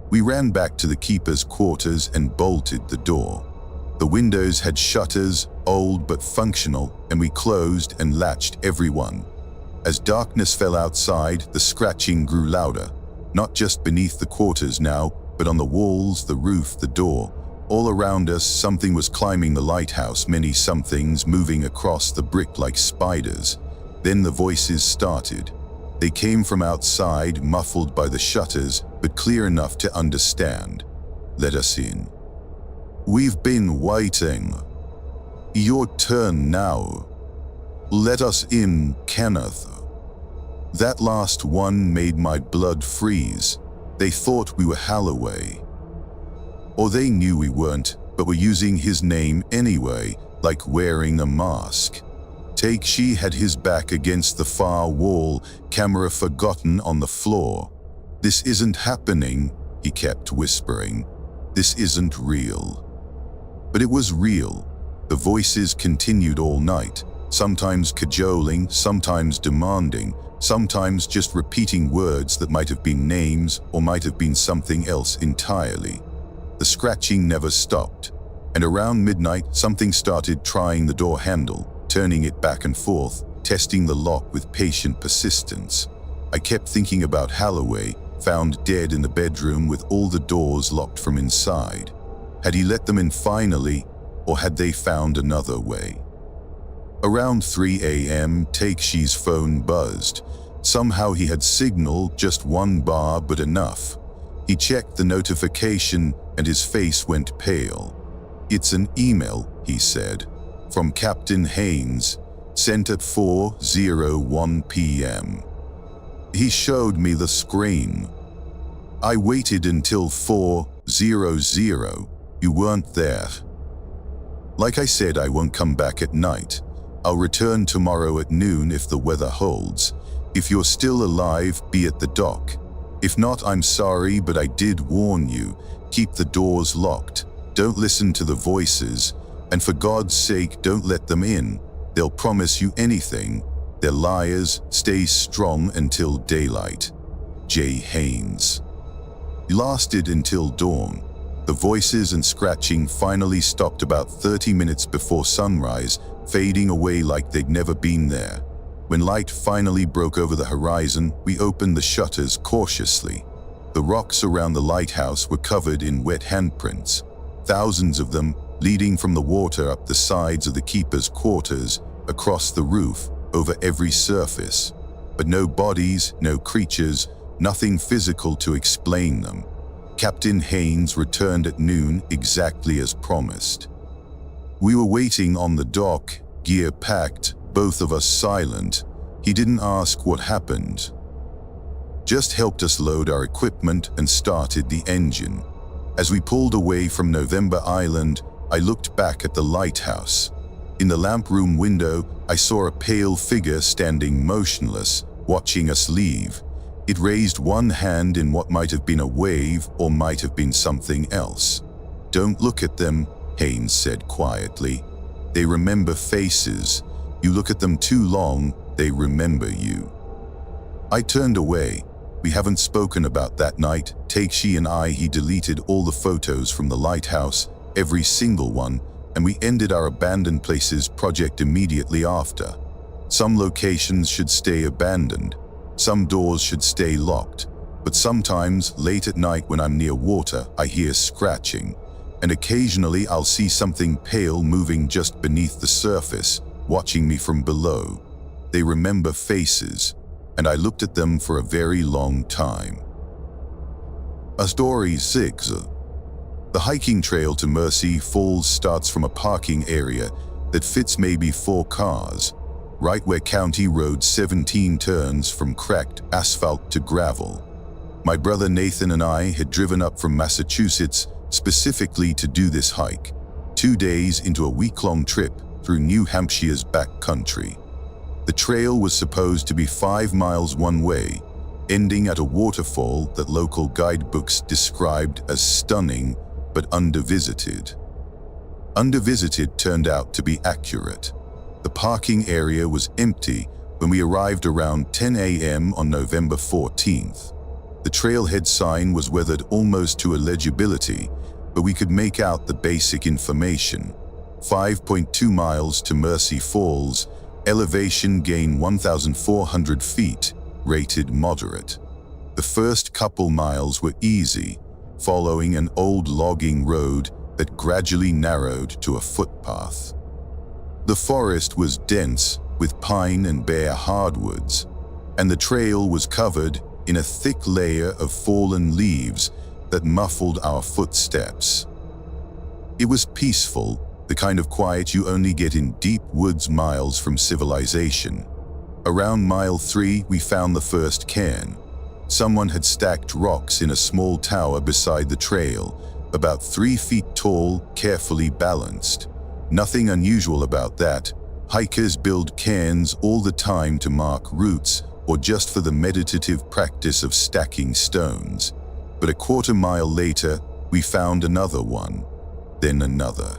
We ran back to the keeper's quarters and bolted the door. The windows had shutters, old but functional, and we closed and latched every one. As darkness fell outside, the scratching grew louder, not just beneath the quarters now, but on the walls, the roof, the door. All around us, something was climbing the lighthouse, many somethings moving across the brick like spiders. Then the voices started. They came from outside, muffled by the shutters, but clear enough to understand. "Let us in." "We've been waiting. Your turn now. Let us in, Kenneth." That last one made my blood freeze. They thought we were Holloway. Or they knew we weren't, but were using his name anyway, like wearing a mask. Take-shi had his back against the far wall, camera forgotten on the floor. "This isn't happening," he kept whispering. "This isn't real." But it was real. The voices continued all night, sometimes cajoling, sometimes demanding, sometimes just repeating words that might have been names or might have been something else entirely. The scratching never stopped, and around midnight something started trying the door handle, turning it back and forth, testing the lock with patient persistence. I kept thinking about Holloway, found dead in the bedroom with all the doors locked from inside. Had he let them in finally, or had they found another way? Around 3 a.m., Take-shi's phone buzzed. Somehow he had signaled just one bar, but enough. He checked the notification and his face went pale. "It's an email," he said, "from Captain Haynes, sent at 4:01 p.m. He showed me the screen. I waited until 4:00. You weren't there. Like I said, I won't come back at night. I'll return tomorrow at noon if the weather holds. If you're still alive, be at the dock. If not, I'm sorry, but I did warn you. Keep the doors locked. Don't listen to the voices. And for God's sake, don't let them in. They'll promise you anything. They're liars. Stay strong until daylight." J. Haynes. It lasted until dawn. The voices and scratching finally stopped about 30 minutes before sunrise, fading away like they'd never been there. When light finally broke over the horizon, we opened the shutters cautiously. The rocks around the lighthouse were covered in wet handprints, thousands of them leading from the water up the sides of the keeper's quarters, across the roof, over every surface. But no bodies, no creatures, nothing physical to explain them. Captain Haynes returned at noon exactly as promised. We were waiting on the dock, gear packed, both of us silent. He didn't ask what happened. Just helped us load our equipment and started the engine. As we pulled away from November Island, I looked back at the lighthouse. In the lamp room window, I saw a pale figure standing motionless, watching us leave. It raised one hand in what might have been a wave or might have been something else. "Don't look at them," Haynes said quietly. "They remember faces. You look at them too long, they remember you." I turned away. We haven't spoken about that night. Takshi and I, he deleted all the photos from the lighthouse, every single one, and we ended our abandoned places project immediately after. Some locations should stay abandoned. Some doors should stay locked. But sometimes, late at night when I'm near water, I hear scratching. And occasionally I'll see something pale moving just beneath the surface, watching me from below. They remember faces, and I looked at them for a very long time. A Story 6. The hiking trail to Mercy Falls starts from a parking area that fits maybe 4 cars, right where County Road 17 turns from cracked asphalt to gravel. My brother Nathan and I had driven up from Massachusetts specifically to do this hike, 2 days into a week-long trip through New Hampshire's backcountry. The trail was supposed to be 5 miles one way, ending at a waterfall that local guidebooks described as stunning but undervisited. Undervisited turned out to be accurate. The parking area was empty when we arrived around 10 a.m. on November 14th. The trailhead sign was weathered almost to illegibility, but we could make out the basic information. 5.2 miles to Mercy Falls, elevation gain 1,400 feet, rated moderate. The first couple miles were easy, following an old logging road that gradually narrowed to a footpath. The forest was dense with pine and bare hardwoods, and the trail was covered in a thick layer of fallen leaves that muffled our footsteps. It was peaceful, the kind of quiet you only get in deep woods miles from civilization. Around mile 3, we found the first cairn. Someone had stacked rocks in a small tower beside the trail, about 3 feet tall, carefully balanced. Nothing unusual about that. Hikers build cairns all the time to mark routes or just for the meditative practice of stacking stones. But a quarter mile later, we found another one, then another.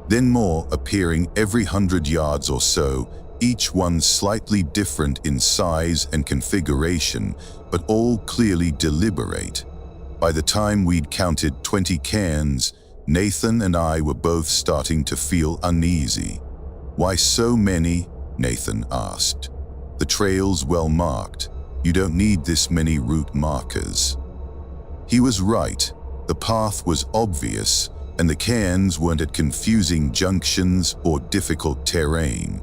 Then more, appearing every 100 yards or so, each one slightly different in size and configuration, but all clearly deliberate. By the time we'd counted 20 cairns, Nathan and I were both starting to feel uneasy. "Why so many?" Nathan asked. "The trail's well marked. You don't need this many route markers." He was right. The path was obvious, and the cairns weren't at confusing junctions or difficult terrain.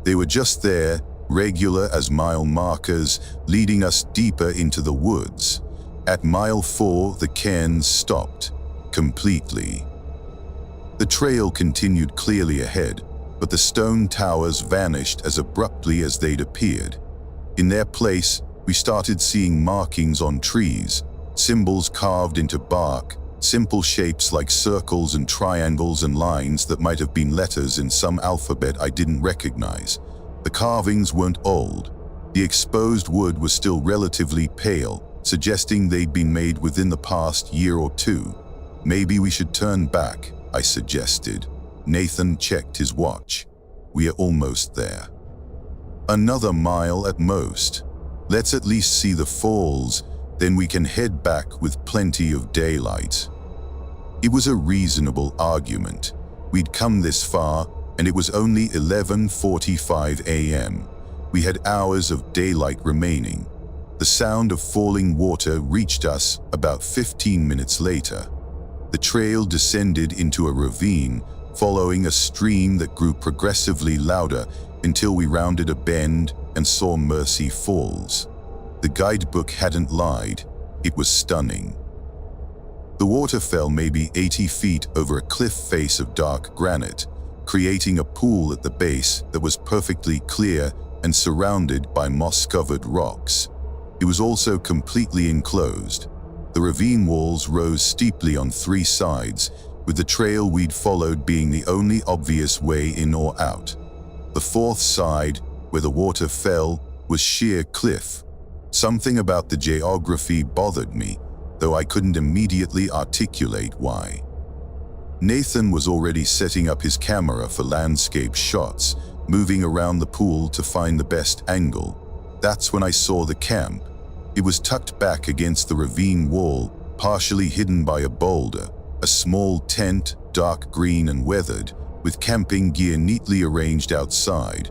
They were just there, regular as mile markers, leading us deeper into the woods. At mile 4, the cairns stopped, completely. The trail continued clearly ahead, but the stone towers vanished as abruptly as they'd appeared. In their place, we started seeing markings on trees, symbols carved into bark, simple shapes like circles and triangles and lines that might have been letters in some alphabet I didn't recognize. The carvings weren't old. The exposed wood was still relatively pale, suggesting they'd been made within the past year or two. "Maybe we should turn back," I suggested. Nathan checked his watch. "We are almost there." "Another mile at most." Let's at least see the falls, then we can head back with plenty of daylight. It was a reasonable argument. We'd come this far, and it was only 11:45 a.m. We had hours of daylight remaining. The sound of falling water reached us about 15 minutes later. The trail descended into a ravine, following a stream that grew progressively louder until we rounded a bend and saw Mercy Falls. The guidebook hadn't lied. It was stunning. The water fell maybe 80 feet over a cliff face of dark granite, creating a pool at the base that was perfectly clear and surrounded by moss-covered rocks. It was also completely enclosed. The ravine walls rose steeply on 3 sides, with the trail we'd followed being the only obvious way in or out. The 4th side, where the water fell, was sheer cliff. Something about the geography bothered me, though I couldn't immediately articulate why. Nathan was already setting up his camera for landscape shots, moving around the pool to find the best angle. That's when I saw the camp. It was tucked back against the ravine wall, partially hidden by a boulder, a small tent, dark green and weathered, with camping gear neatly arranged outside.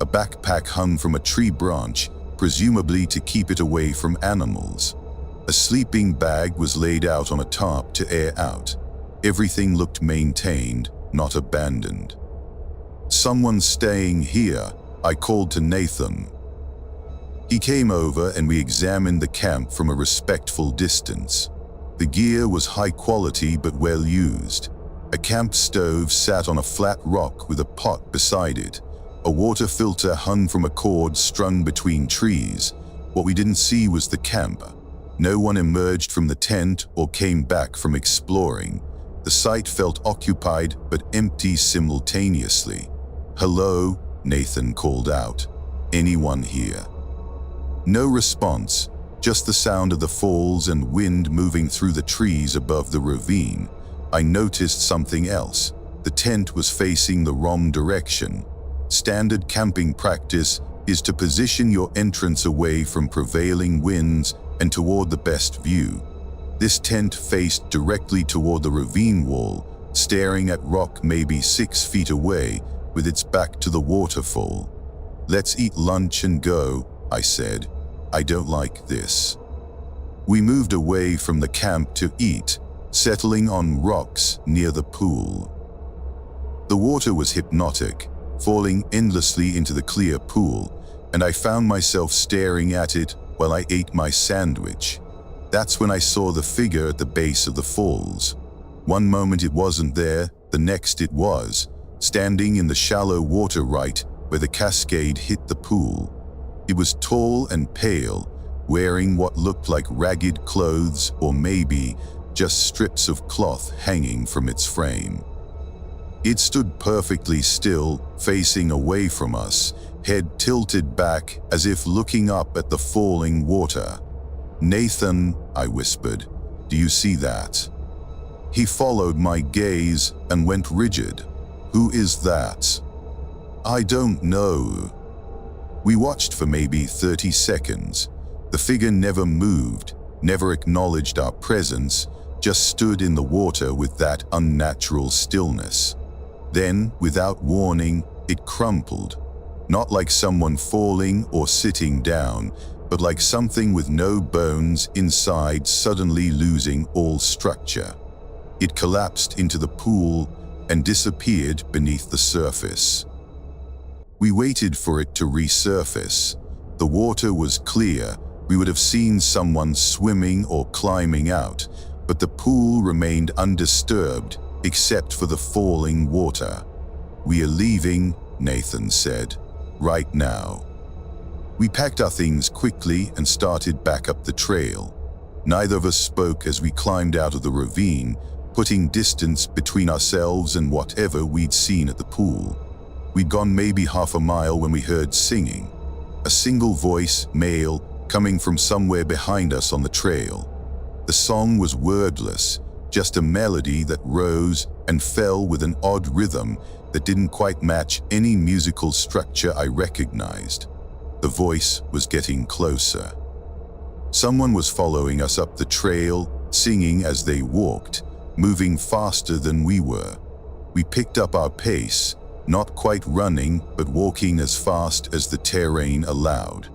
A backpack hung from a tree branch, presumably to keep it away from animals. A sleeping bag was laid out on a tarp to air out. Everything looked maintained, not abandoned. "Someone's staying here," I called to Nathan. He came over and we examined the camp from a respectful distance. The gear was high quality but well used. A camp stove sat on a flat rock with a pot beside it. A water filter hung from a cord strung between trees. What we didn't see was the camp. No one emerged from the tent or came back from exploring. The site felt occupied but empty simultaneously. "Hello," Nathan called out. "Anyone here?" No response, just the sound of the falls and wind moving through the trees above the ravine. I noticed something else. The tent was facing the wrong direction. Standard camping practice is to position your entrance away from prevailing winds and toward the best view. This tent faced directly toward the ravine wall, staring at rock maybe 6 feet away, with its back to the waterfall. "Let's eat lunch and go," I said. "I don't like this." We moved away from the camp to eat, settling on rocks near the pool. The water was hypnotic, falling endlessly into the clear pool, and I found myself staring at it while I ate my sandwich. That's when I saw the figure at the base of the falls. One moment it wasn't there, the next it was, standing in the shallow water right where the cascade hit the pool. It was tall and pale, wearing what looked like ragged clothes or maybe just strips of cloth hanging from its frame. It stood perfectly still, facing away from us, head tilted back as if looking up at the falling water. "Nathan," I whispered, "do you see that?" He followed my gaze and went rigid. "Who is that?" "I don't know." We watched for maybe 30 seconds. The figure never moved, never acknowledged our presence, just stood in the water with that unnatural stillness. Then, without warning, it crumpled. Not like someone falling or sitting down, but like something with no bones inside suddenly losing all structure. It collapsed into the pool and disappeared beneath the surface. We waited for it to resurface. The water was clear. We would have seen someone swimming or climbing out, but the pool remained undisturbed except for the falling water. "We are leaving," Nathan said, "right now." We packed our things quickly and started back up the trail. Neither of us spoke as we climbed out of the ravine, putting distance between ourselves and whatever we'd seen at the pool. We'd gone maybe half a mile when we heard singing. A single voice, male, coming from somewhere behind us on the trail. The song was wordless, just a melody that rose and fell with an odd rhythm that didn't quite match any musical structure I recognized. The voice was getting closer. Someone was following us up the trail, singing as they walked, moving faster than we were. We picked up our pace, not quite running, but walking as fast as the terrain allowed.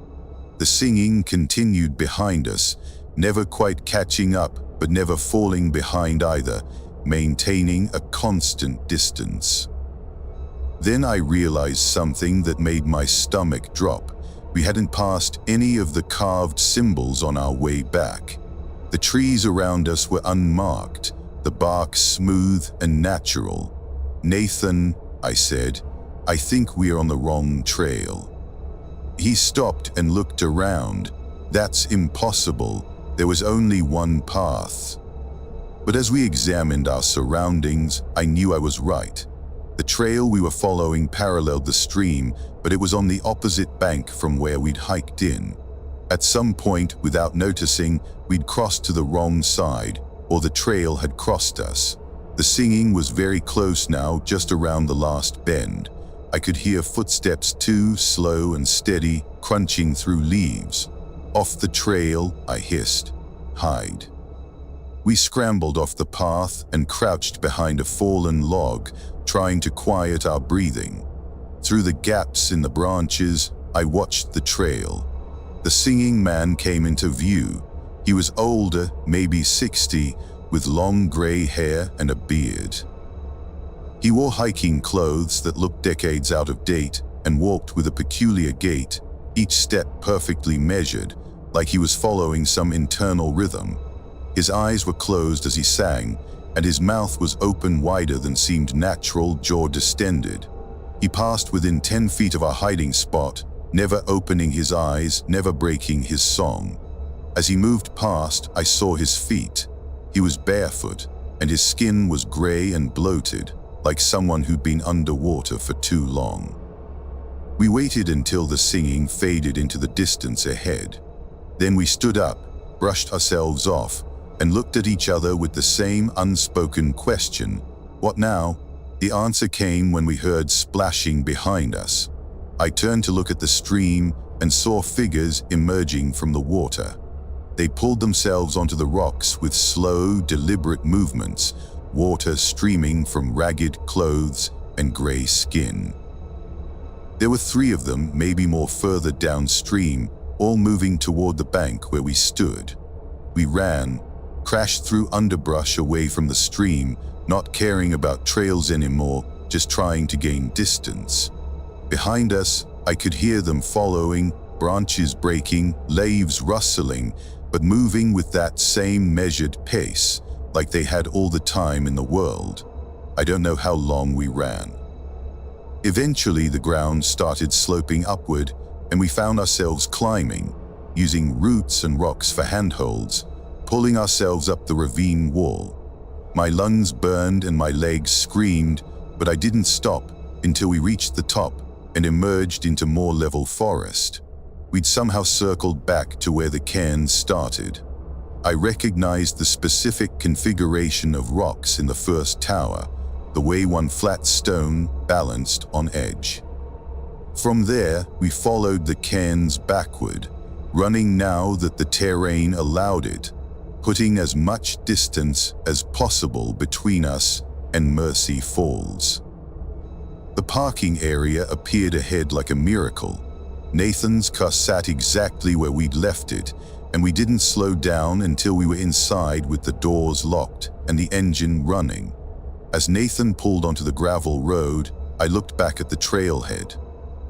The singing continued behind us, never quite catching up, but never falling behind either, maintaining a constant distance. Then I realized something that made my stomach drop. We hadn't passed any of the carved symbols on our way back. The trees around us were unmarked, the bark smooth and natural. "Nathan," I said, "I think we're on the wrong trail." He stopped and looked around. "That's impossible. There was only one path." But as we examined our surroundings, I knew I was right. The trail we were following paralleled the stream, but it was on the opposite bank from where we'd hiked in. At some point, without noticing, we'd crossed to the wrong side, or the trail had crossed us. The singing was very close now, just around the last bend. I could hear footsteps too, slow and steady, crunching through leaves. "Off the trail," I hissed. "Hide." We scrambled off the path and crouched behind a fallen log, trying to quiet our breathing. Through the gaps in the branches, I watched the trail. The singing man came into view. He was older, maybe 60, with long gray hair and a beard. He wore hiking clothes that looked decades out of date and walked with a peculiar gait, each step perfectly measured, like he was following some internal rhythm. His eyes were closed as he sang, and his mouth was open wider than seemed natural, jaw distended. He passed within 10 feet of our hiding spot, never opening his eyes, never breaking his song. As he moved past, I saw his feet. He was barefoot, and his skin was gray and bloated, like someone who'd been underwater for too long. We waited until the singing faded into the distance ahead. Then we stood up, brushed ourselves off, and looked at each other with the same unspoken question. "What now?" The answer came when we heard splashing behind us. I turned to look at the stream and saw figures emerging from the water. They pulled themselves onto the rocks with slow, deliberate movements, water streaming from ragged clothes and gray skin. There were 3 of them, maybe more further downstream, all moving toward the bank where we stood. We ran, crashed through underbrush away from the stream, not caring about trails anymore, just trying to gain distance. Behind us, I could hear them following, branches breaking, leaves rustling, but moving with that same measured pace, like they had all the time in the world. I don't know how long we ran. Eventually, the ground started sloping upward, and we found ourselves climbing, using roots and rocks for handholds, pulling ourselves up the ravine wall. My lungs burned and my legs screamed, but I didn't stop until we reached the top and emerged into more level forest. We'd somehow circled back to where the cairns started. I recognized the specific configuration of rocks in the first tower, the way one flat stone balanced on edge. From there, we followed the cairns backward, running now that the terrain allowed it, putting as much distance as possible between us and Mercy Falls. The parking area appeared ahead like a miracle. Nathan's car sat exactly where we'd left it, and we didn't slow down until we were inside with the doors locked and the engine running. As Nathan pulled onto the gravel road, I looked back at the trailhead.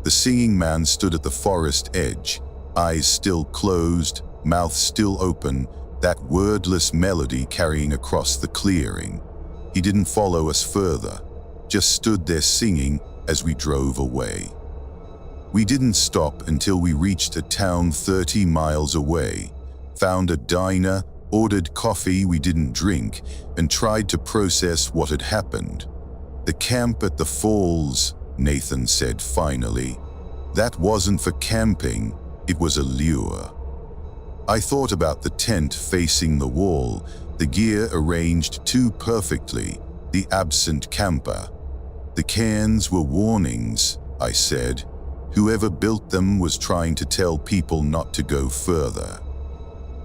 The singing man stood at the forest edge, eyes still closed, mouth still open, that wordless melody carrying across the clearing. He didn't follow us further, just stood there singing as we drove away. We didn't stop until we reached a town 30 miles away, found a diner, ordered coffee we didn't drink, and tried to process what had happened. "The camp at the falls," Nathan said finally. "That wasn't for camping, it was a lure." I thought about the tent facing the wall, the gear arranged too perfectly, the absent camper. "The cairns were warnings," I said. Whoever built them was trying to tell people not to go further.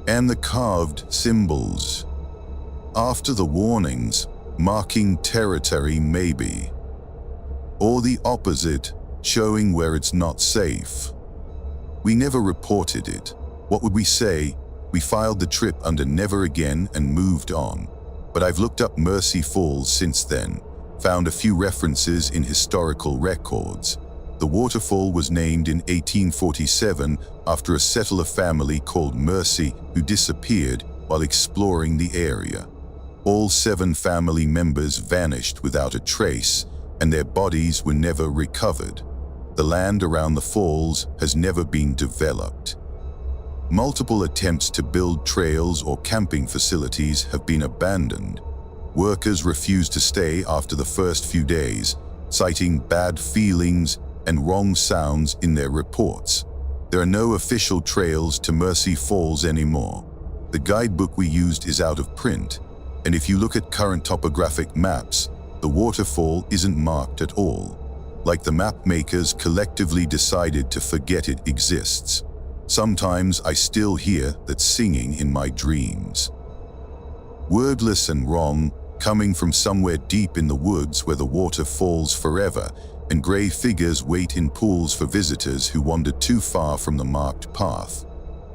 And the carved symbols. After the warnings, marking territory maybe. Or the opposite, showing where it's not safe. We never reported it. What would we say? We filed the trip under never again and moved on. But I've looked up Mercy Falls since then, found a few references in historical records. The waterfall was named in 1847 after a settler family called Mercy who disappeared while exploring the area. All 7 family members vanished without a trace, and their bodies were never recovered. The land around the falls has never been developed. Multiple attempts to build trails or camping facilities have been abandoned. Workers refused to stay after the first few days, citing bad feelings and wrong sounds in their reports. There are no official trails to Mercy Falls anymore. The guidebook we used is out of print, and if you look at current topographic maps, the waterfall isn't marked at all. Like the map makers collectively decided to forget it exists. Sometimes I still hear that singing in my dreams. Wordless and wrong, coming from somewhere deep in the woods where the water falls forever, and grey figures wait in pools for visitors who wander too far from the marked path.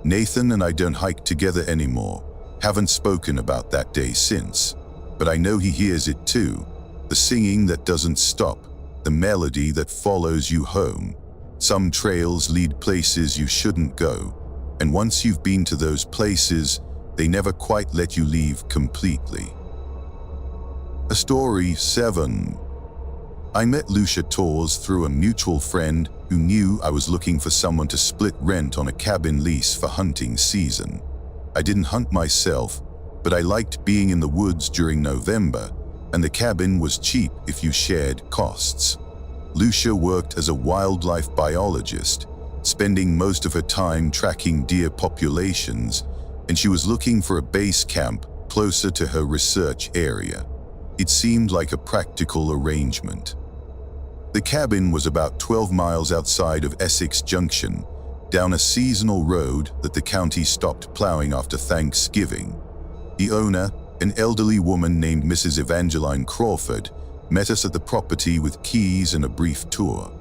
Nathan and I don't hike together anymore. Haven't spoken about that day since. But I know he hears it too. The singing that doesn't stop. The melody that follows you home. Some trails lead places you shouldn't go. And once you've been to those places, they never quite let you leave completely. A story 7. I met Lucia Torres through a mutual friend who knew I was looking for someone to split rent on a cabin lease for hunting season. I didn't hunt myself, but I liked being in the woods during November, and the cabin was cheap if you shared costs. Lucia worked as a wildlife biologist, spending most of her time tracking deer populations, and she was looking for a base camp closer to her research area. It seemed like a practical arrangement. The cabin was about 12 miles outside of Essex Junction, down a seasonal road that the county stopped plowing after Thanksgiving. The owner, an elderly woman named Mrs. Evangeline Crawford, met us at the property with keys and a brief tour.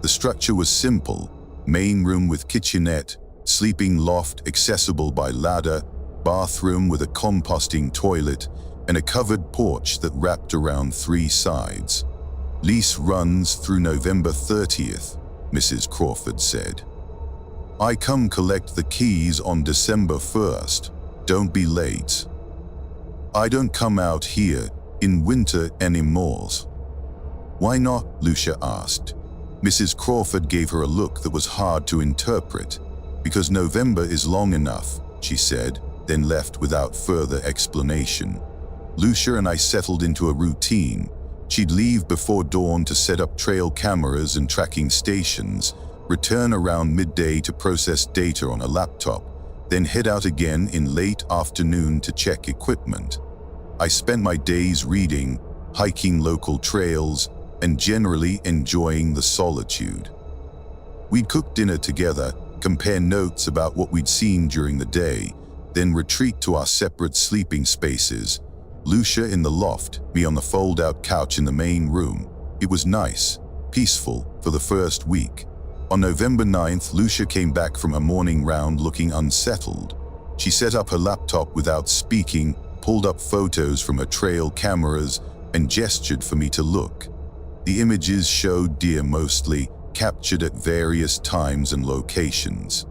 The structure was simple: main room with kitchenette, sleeping loft accessible by ladder, bathroom with a composting toilet, and a covered porch that wrapped around 3 sides. Lease runs through November 30th, Mrs. Crawford said. I come collect the keys on December 1st. Don't be late. I don't come out here in winter anymore. Why not? Lucia asked. Mrs. Crawford gave her a look that was hard to interpret. Because November is long enough, she said, then left without further explanation. Lucia and I settled into a routine. She'd leave before dawn to set up trail cameras and tracking stations, return around midday to process data on a laptop, then head out again in late afternoon to check equipment. I spent my days reading, hiking local trails, and generally enjoying the solitude. We'd cook dinner together, compare notes about what we'd seen during the day, then retreat to our separate sleeping spaces. Lucia in the loft, me on the fold-out couch in the main room. It was nice, peaceful for the first week. On November 9th, Lucia came back from her morning round looking unsettled. She set up her laptop without speaking, pulled up photos from her trail cameras, and gestured for me to look. The images showed deer mostly, captured at various times and locations.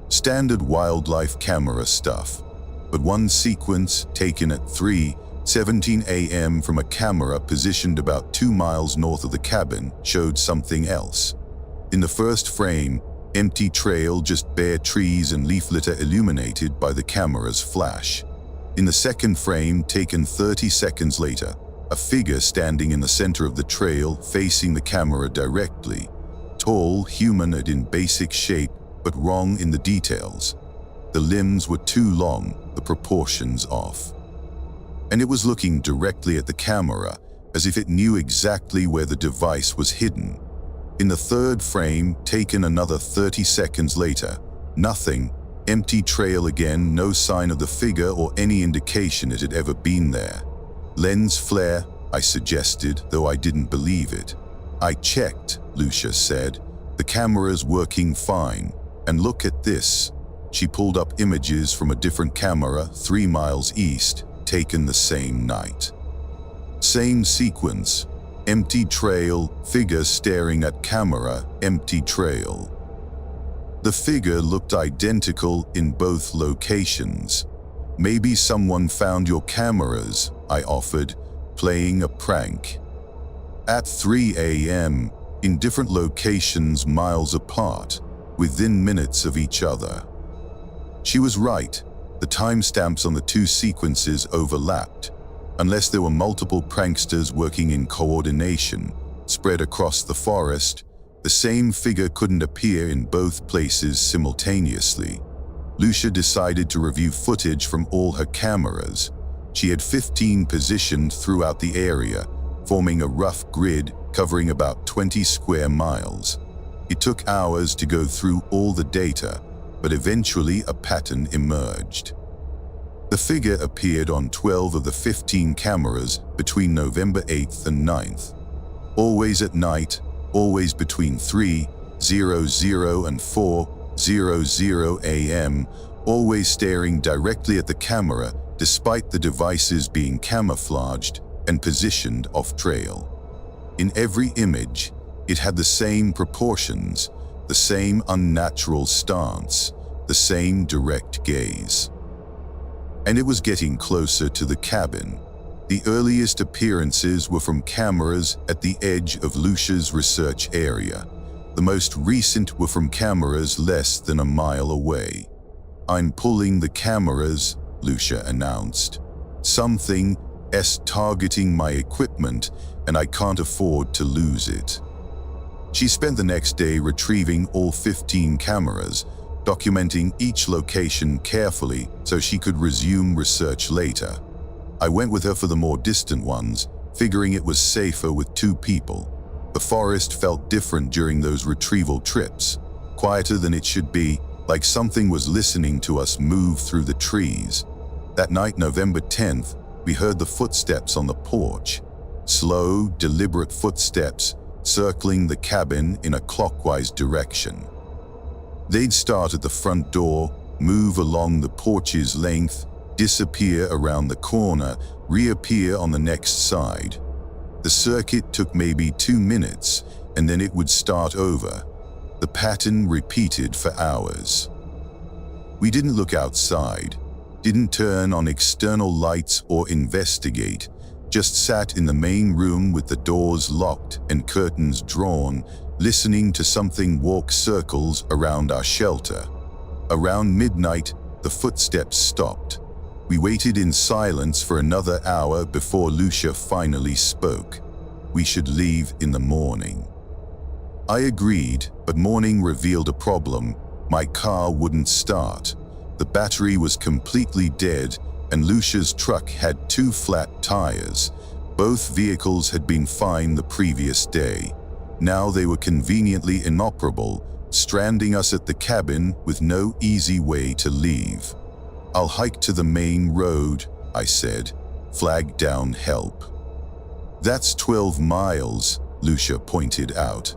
Standard wildlife camera stuff. But one sequence, taken at 3:17 a.m. from a camera positioned about 2 miles north of the cabin, showed something else. In the first frame, empty trail, just bare trees and leaf litter illuminated by the camera's flash. In the second frame, taken 30 seconds later, a figure standing in the center of the trail facing the camera directly. Tall, humanoid in basic shape, but wrong in the details. The limbs were too long, the proportions off. And it was looking directly at the camera, as if it knew exactly where the device was hidden. In the third frame, taken another 30 seconds later, nothing. Empty trail again, no sign of the figure or any indication it had ever been there. Lens flare, I suggested, though I didn't believe it. I checked, Lucia said. The camera's working fine. And look at this. She pulled up images from a different camera 3 miles east, taken the same night. Same sequence. Empty trail, figure staring at camera, empty trail. The figure looked identical in both locations. Maybe someone found your cameras, I offered, playing a prank. At 3 a.m., in different locations miles apart, within minutes of each other. She was right. The timestamps on the two sequences overlapped. Unless there were multiple pranksters working in coordination, spread across the forest, the same figure couldn't appear in both places simultaneously. Lucia decided to review footage from all her cameras. She had 15 positioned throughout the area, forming a rough grid covering about 20 square miles. It took hours to go through all the data, but eventually a pattern emerged. The figure appeared on 12 of the 15 cameras between November 8th and 9th. Always at night, always between 3:00 and 4:00 a.m., always staring directly at the camera despite the devices being camouflaged and positioned off-trail. In every image, it had the same proportions, the same unnatural stance, the same direct gaze. And it was getting closer to the cabin. The earliest appearances were from cameras at the edge of Lucia's research area. The most recent were from cameras less than a mile away. "I'm pulling the cameras," Lucia announced. "Something's targeting my equipment, and I can't afford to lose it." She spent the next day retrieving all 15 cameras, documenting each location carefully so she could resume research later. I went with her for the more distant ones, figuring it was safer with 2 people. The forest felt different during those retrieval trips, quieter than it should be, like something was listening to us move through the trees. That night, November 10th, we heard the footsteps on the porch. Slow, deliberate footsteps, circling the cabin in a clockwise direction. They'd start at the front door, move along the porch's length, disappear around the corner, reappear on the next side. The circuit took maybe 2 minutes, and then it would start over. The pattern repeated for hours. We didn't look outside, didn't turn on external lights or investigate, just sat in the main room with the doors locked and curtains drawn, listening to something walk circles around our shelter. Around midnight, the footsteps stopped. We waited in silence for another hour before Lucia finally spoke. We should leave in the morning. I agreed, but morning revealed a problem. My car wouldn't start. The battery was completely dead, and Lucia's truck had 2 flat tires. Both vehicles had been fine the previous day. Now they were conveniently inoperable, stranding us at the cabin with no easy way to leave. "I'll hike to the main road," I said. "Flag down help." "That's 12 miles, Lucia pointed out.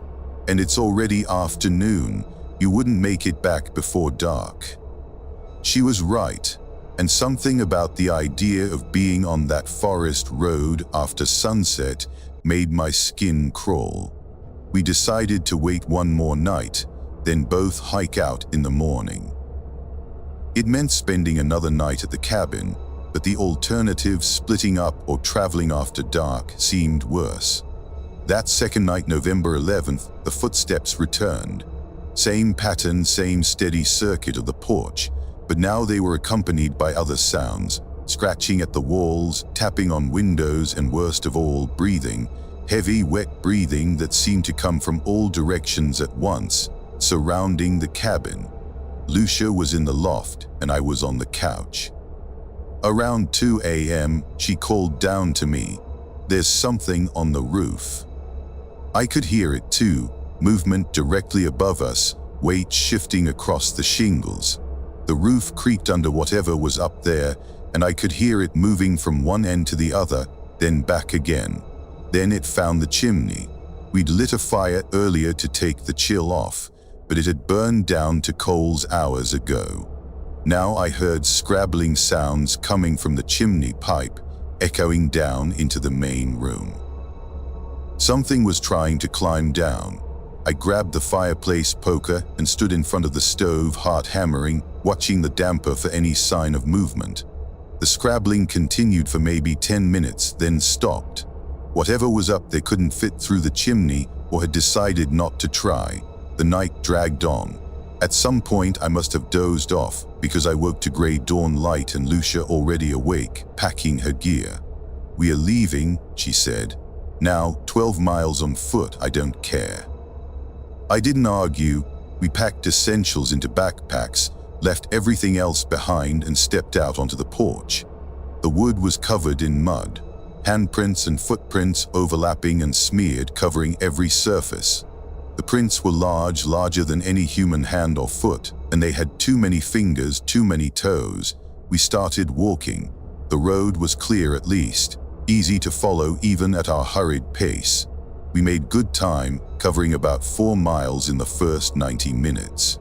"And it's already afternoon. You wouldn't make it back before dark." She was right, and something about the idea of being on that forest road after sunset made my skin crawl. We decided to wait one more night, then both hike out in the morning. It meant spending another night at the cabin, but the alternative, splitting up or traveling after dark, seemed worse. That second night, November 11th, the footsteps returned. Same pattern, same steady circuit of the porch, but now they were accompanied by other sounds, scratching at the walls, tapping on windows, and worst of all, breathing, heavy, wet breathing that seemed to come from all directions at once, surrounding the cabin. Lucia was in the loft, and I was on the couch. Around 2 a.m., she called down to me, "There's something on the roof." I could hear it too, movement directly above us, weight shifting across the shingles. The roof creaked under whatever was up there, and I could hear it moving from one end to the other, then back again. Then it found the chimney. We'd lit a fire earlier to take the chill off, but it had burned down to coals hours ago. Now I heard scrabbling sounds coming from the chimney pipe, echoing down into the main room. Something was trying to climb down. I grabbed the fireplace poker and stood in front of the stove, heart hammering, watching the damper for any sign of movement. The scrabbling continued for maybe 10 minutes, then stopped. Whatever was up there couldn't fit through the chimney or had decided not to try. The night dragged on. At some point I must have dozed off because I woke to grey dawn light and Lucia already awake, packing her gear. "We are leaving," she said. "Now, 12 miles on foot, I don't care." I didn't argue. We packed essentials into backpacks, left everything else behind and stepped out onto the porch. The wood was covered in mud, handprints and footprints overlapping and smeared, covering every surface. The prints were large, larger than any human hand or foot, and they had too many fingers, too many toes. We started walking. The road was clear at least, easy to follow even at our hurried pace. We made good time, covering about 4 miles in the first 90 minutes.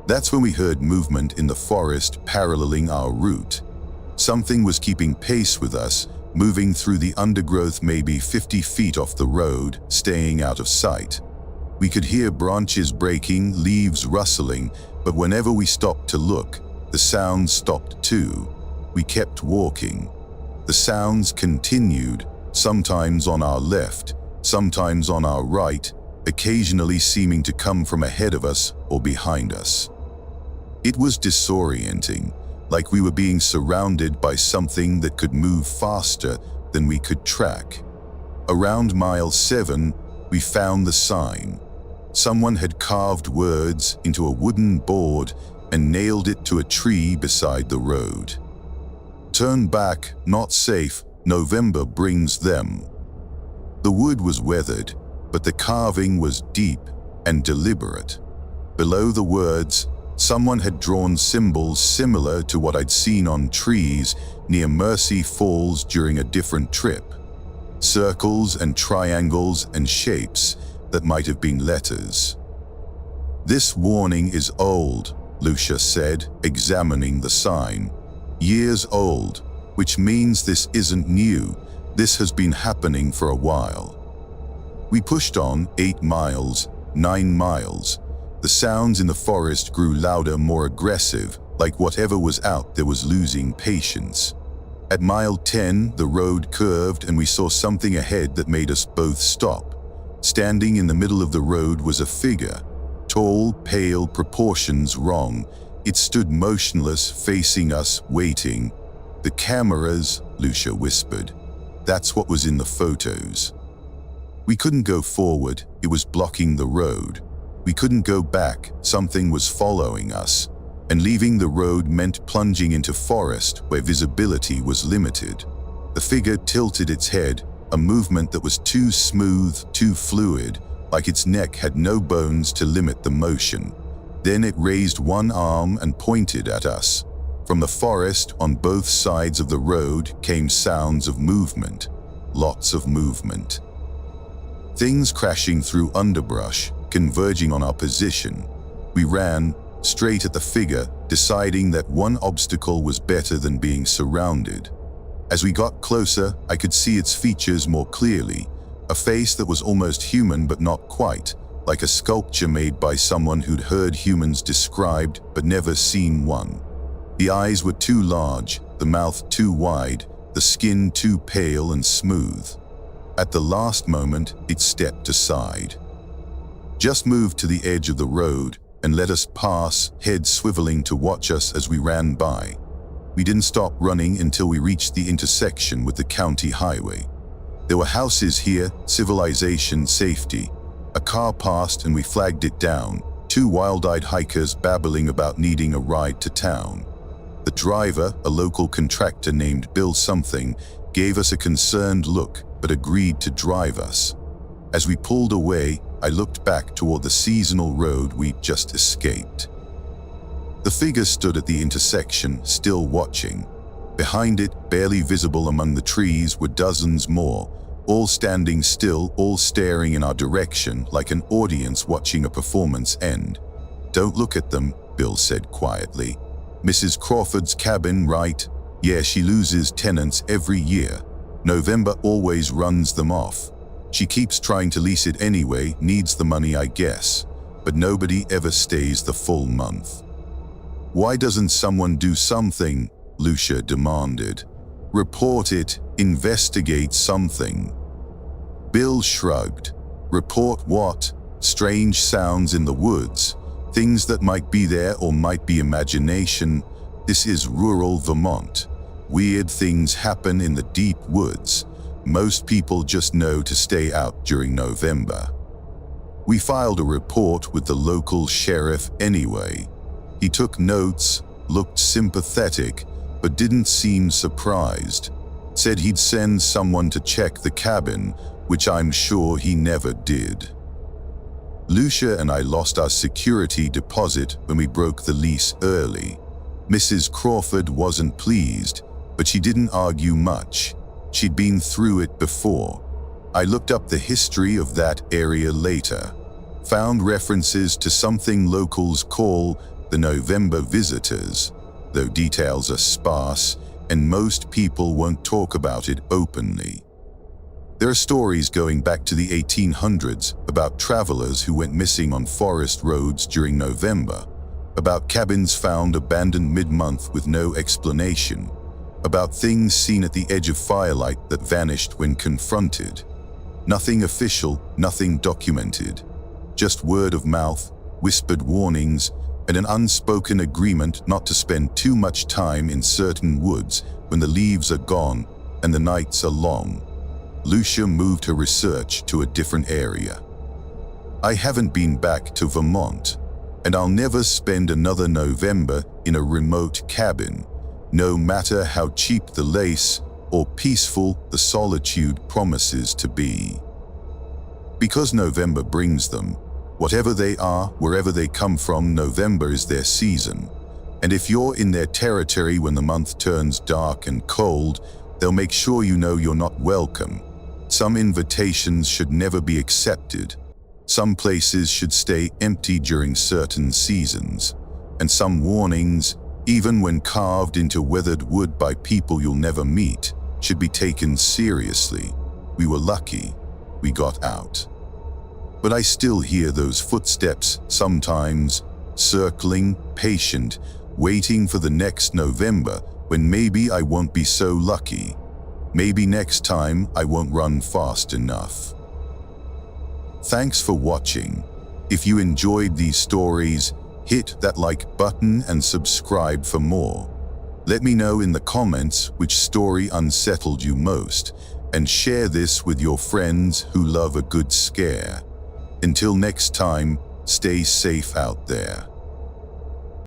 That's when we heard movement in the forest paralleling our route. Something was keeping pace with us, moving through the undergrowth maybe 50 feet off the road, staying out of sight. We could hear branches breaking, leaves rustling, but whenever we stopped to look, the sounds stopped too. We kept walking. The sounds continued, sometimes on our left, sometimes on our right, occasionally seeming to come from ahead of us or behind us. It was disorienting, like we were being surrounded by something that could move faster than we could track. Around mile 7, we found the sign. Someone had carved words into a wooden board and nailed it to a tree beside the road. "Turn back, not safe, November brings them." The wood was weathered, but the carving was deep and deliberate. Below the words, someone had drawn symbols similar to what I'd seen on trees near Mercy Falls during a different trip. Circles and triangles and shapes that might have been letters. "This warning is old," Lucia said, examining the sign. "Years old, which means this isn't new. This has been happening for a while." We pushed on 8 miles, 9 miles. The sounds in the forest grew louder, more aggressive, like whatever was out there was losing patience. At mile 10, the road curved and we saw something ahead that made us both stop. Standing in the middle of the road was a figure. Tall, pale, proportions wrong. It stood motionless, facing us, waiting. "The cameras," Lucia whispered. "That's what was in the photos." We couldn't go forward, it was blocking the road. We couldn't go back, something was following us. And leaving the road meant plunging into forest where visibility was limited. The figure tilted its head, a movement that was too smooth, too fluid, like its neck had no bones to limit the motion. Then it raised one arm and pointed at us. From the forest on both sides of the road came sounds of movement, lots of movement. Things crashing through underbrush, converging on our position. We ran straight at the figure, deciding that one obstacle was better than being surrounded. As we got closer, I could see its features more clearly, a face that was almost human but not quite, like a sculpture made by someone who'd heard humans described but never seen one. The eyes were too large, the mouth too wide, the skin too pale and smooth. At the last moment, it stepped aside. Just moved to the edge of the road and let us pass, head swiveling to watch us as we ran by. We didn't stop running until we reached the intersection with the county highway. There were houses here, civilization, safety. A car passed and we flagged it down, 2 wild-eyed hikers babbling about needing a ride to town. The driver, a local contractor named Bill something, gave us a concerned look but agreed to drive us. As we pulled away, I looked back toward the seasonal road we'd just escaped. The figure stood at the intersection, still watching. Behind it, barely visible among the trees, were dozens more, all standing still, all staring in our direction like an audience watching a performance end. "Don't look at them," Bill said quietly. "Mrs. Crawford's cabin, right? Yeah, she loses tenants every year. November always runs them off. She keeps trying to lease it anyway, needs the money, I guess. But nobody ever stays the full month." "Why doesn't someone do something?" Lucia demanded. "Report it, investigate something." Bill shrugged. "Report what? Strange sounds in the woods. Things that might be there or might be imagination. This is rural Vermont. Weird things happen in the deep woods. Most people just know to stay out during November." We filed a report with the local sheriff anyway. He took notes, looked sympathetic, but didn't seem surprised. Said he'd send someone to check the cabin, which I'm sure he never did. Lucia and I lost our security deposit when we broke the lease early. Mrs. Crawford wasn't pleased, but she didn't argue much. She'd been through it before. I looked up the history of that area later. Found references to something locals call the November visitors, though details are sparse and most people won't talk about it openly. There are stories going back to the 1800s about travelers who went missing on forest roads during November, about cabins found abandoned mid-month with no explanation, about things seen at the edge of firelight that vanished when confronted. Nothing official, nothing documented. Just word of mouth, whispered warnings, and an unspoken agreement not to spend too much time in certain woods when the leaves are gone and the nights are long. Lucia moved her research to a different area. I haven't been back to Vermont, and I'll never spend another November in a remote cabin, no matter how cheap the lace or peaceful the solitude promises to be. Because November brings them, whatever they are, wherever they come from, November is their season. And if you're in their territory when the month turns dark and cold, they'll make sure you know you're not welcome. Some invitations should never be accepted. Some places should stay empty during certain seasons. And some warnings, even when carved into weathered wood by people you'll never meet, should be taken seriously. We were lucky. We got out. But I still hear those footsteps sometimes, circling, patient, waiting for the next November when maybe I won't be so lucky. Maybe next time I won't run fast enough. Thanks for watching. If you enjoyed these stories, hit that like button and subscribe for more. Let me know in the comments which story unsettled you most, and share this with your friends who love a good scare. Until next time, stay safe out there.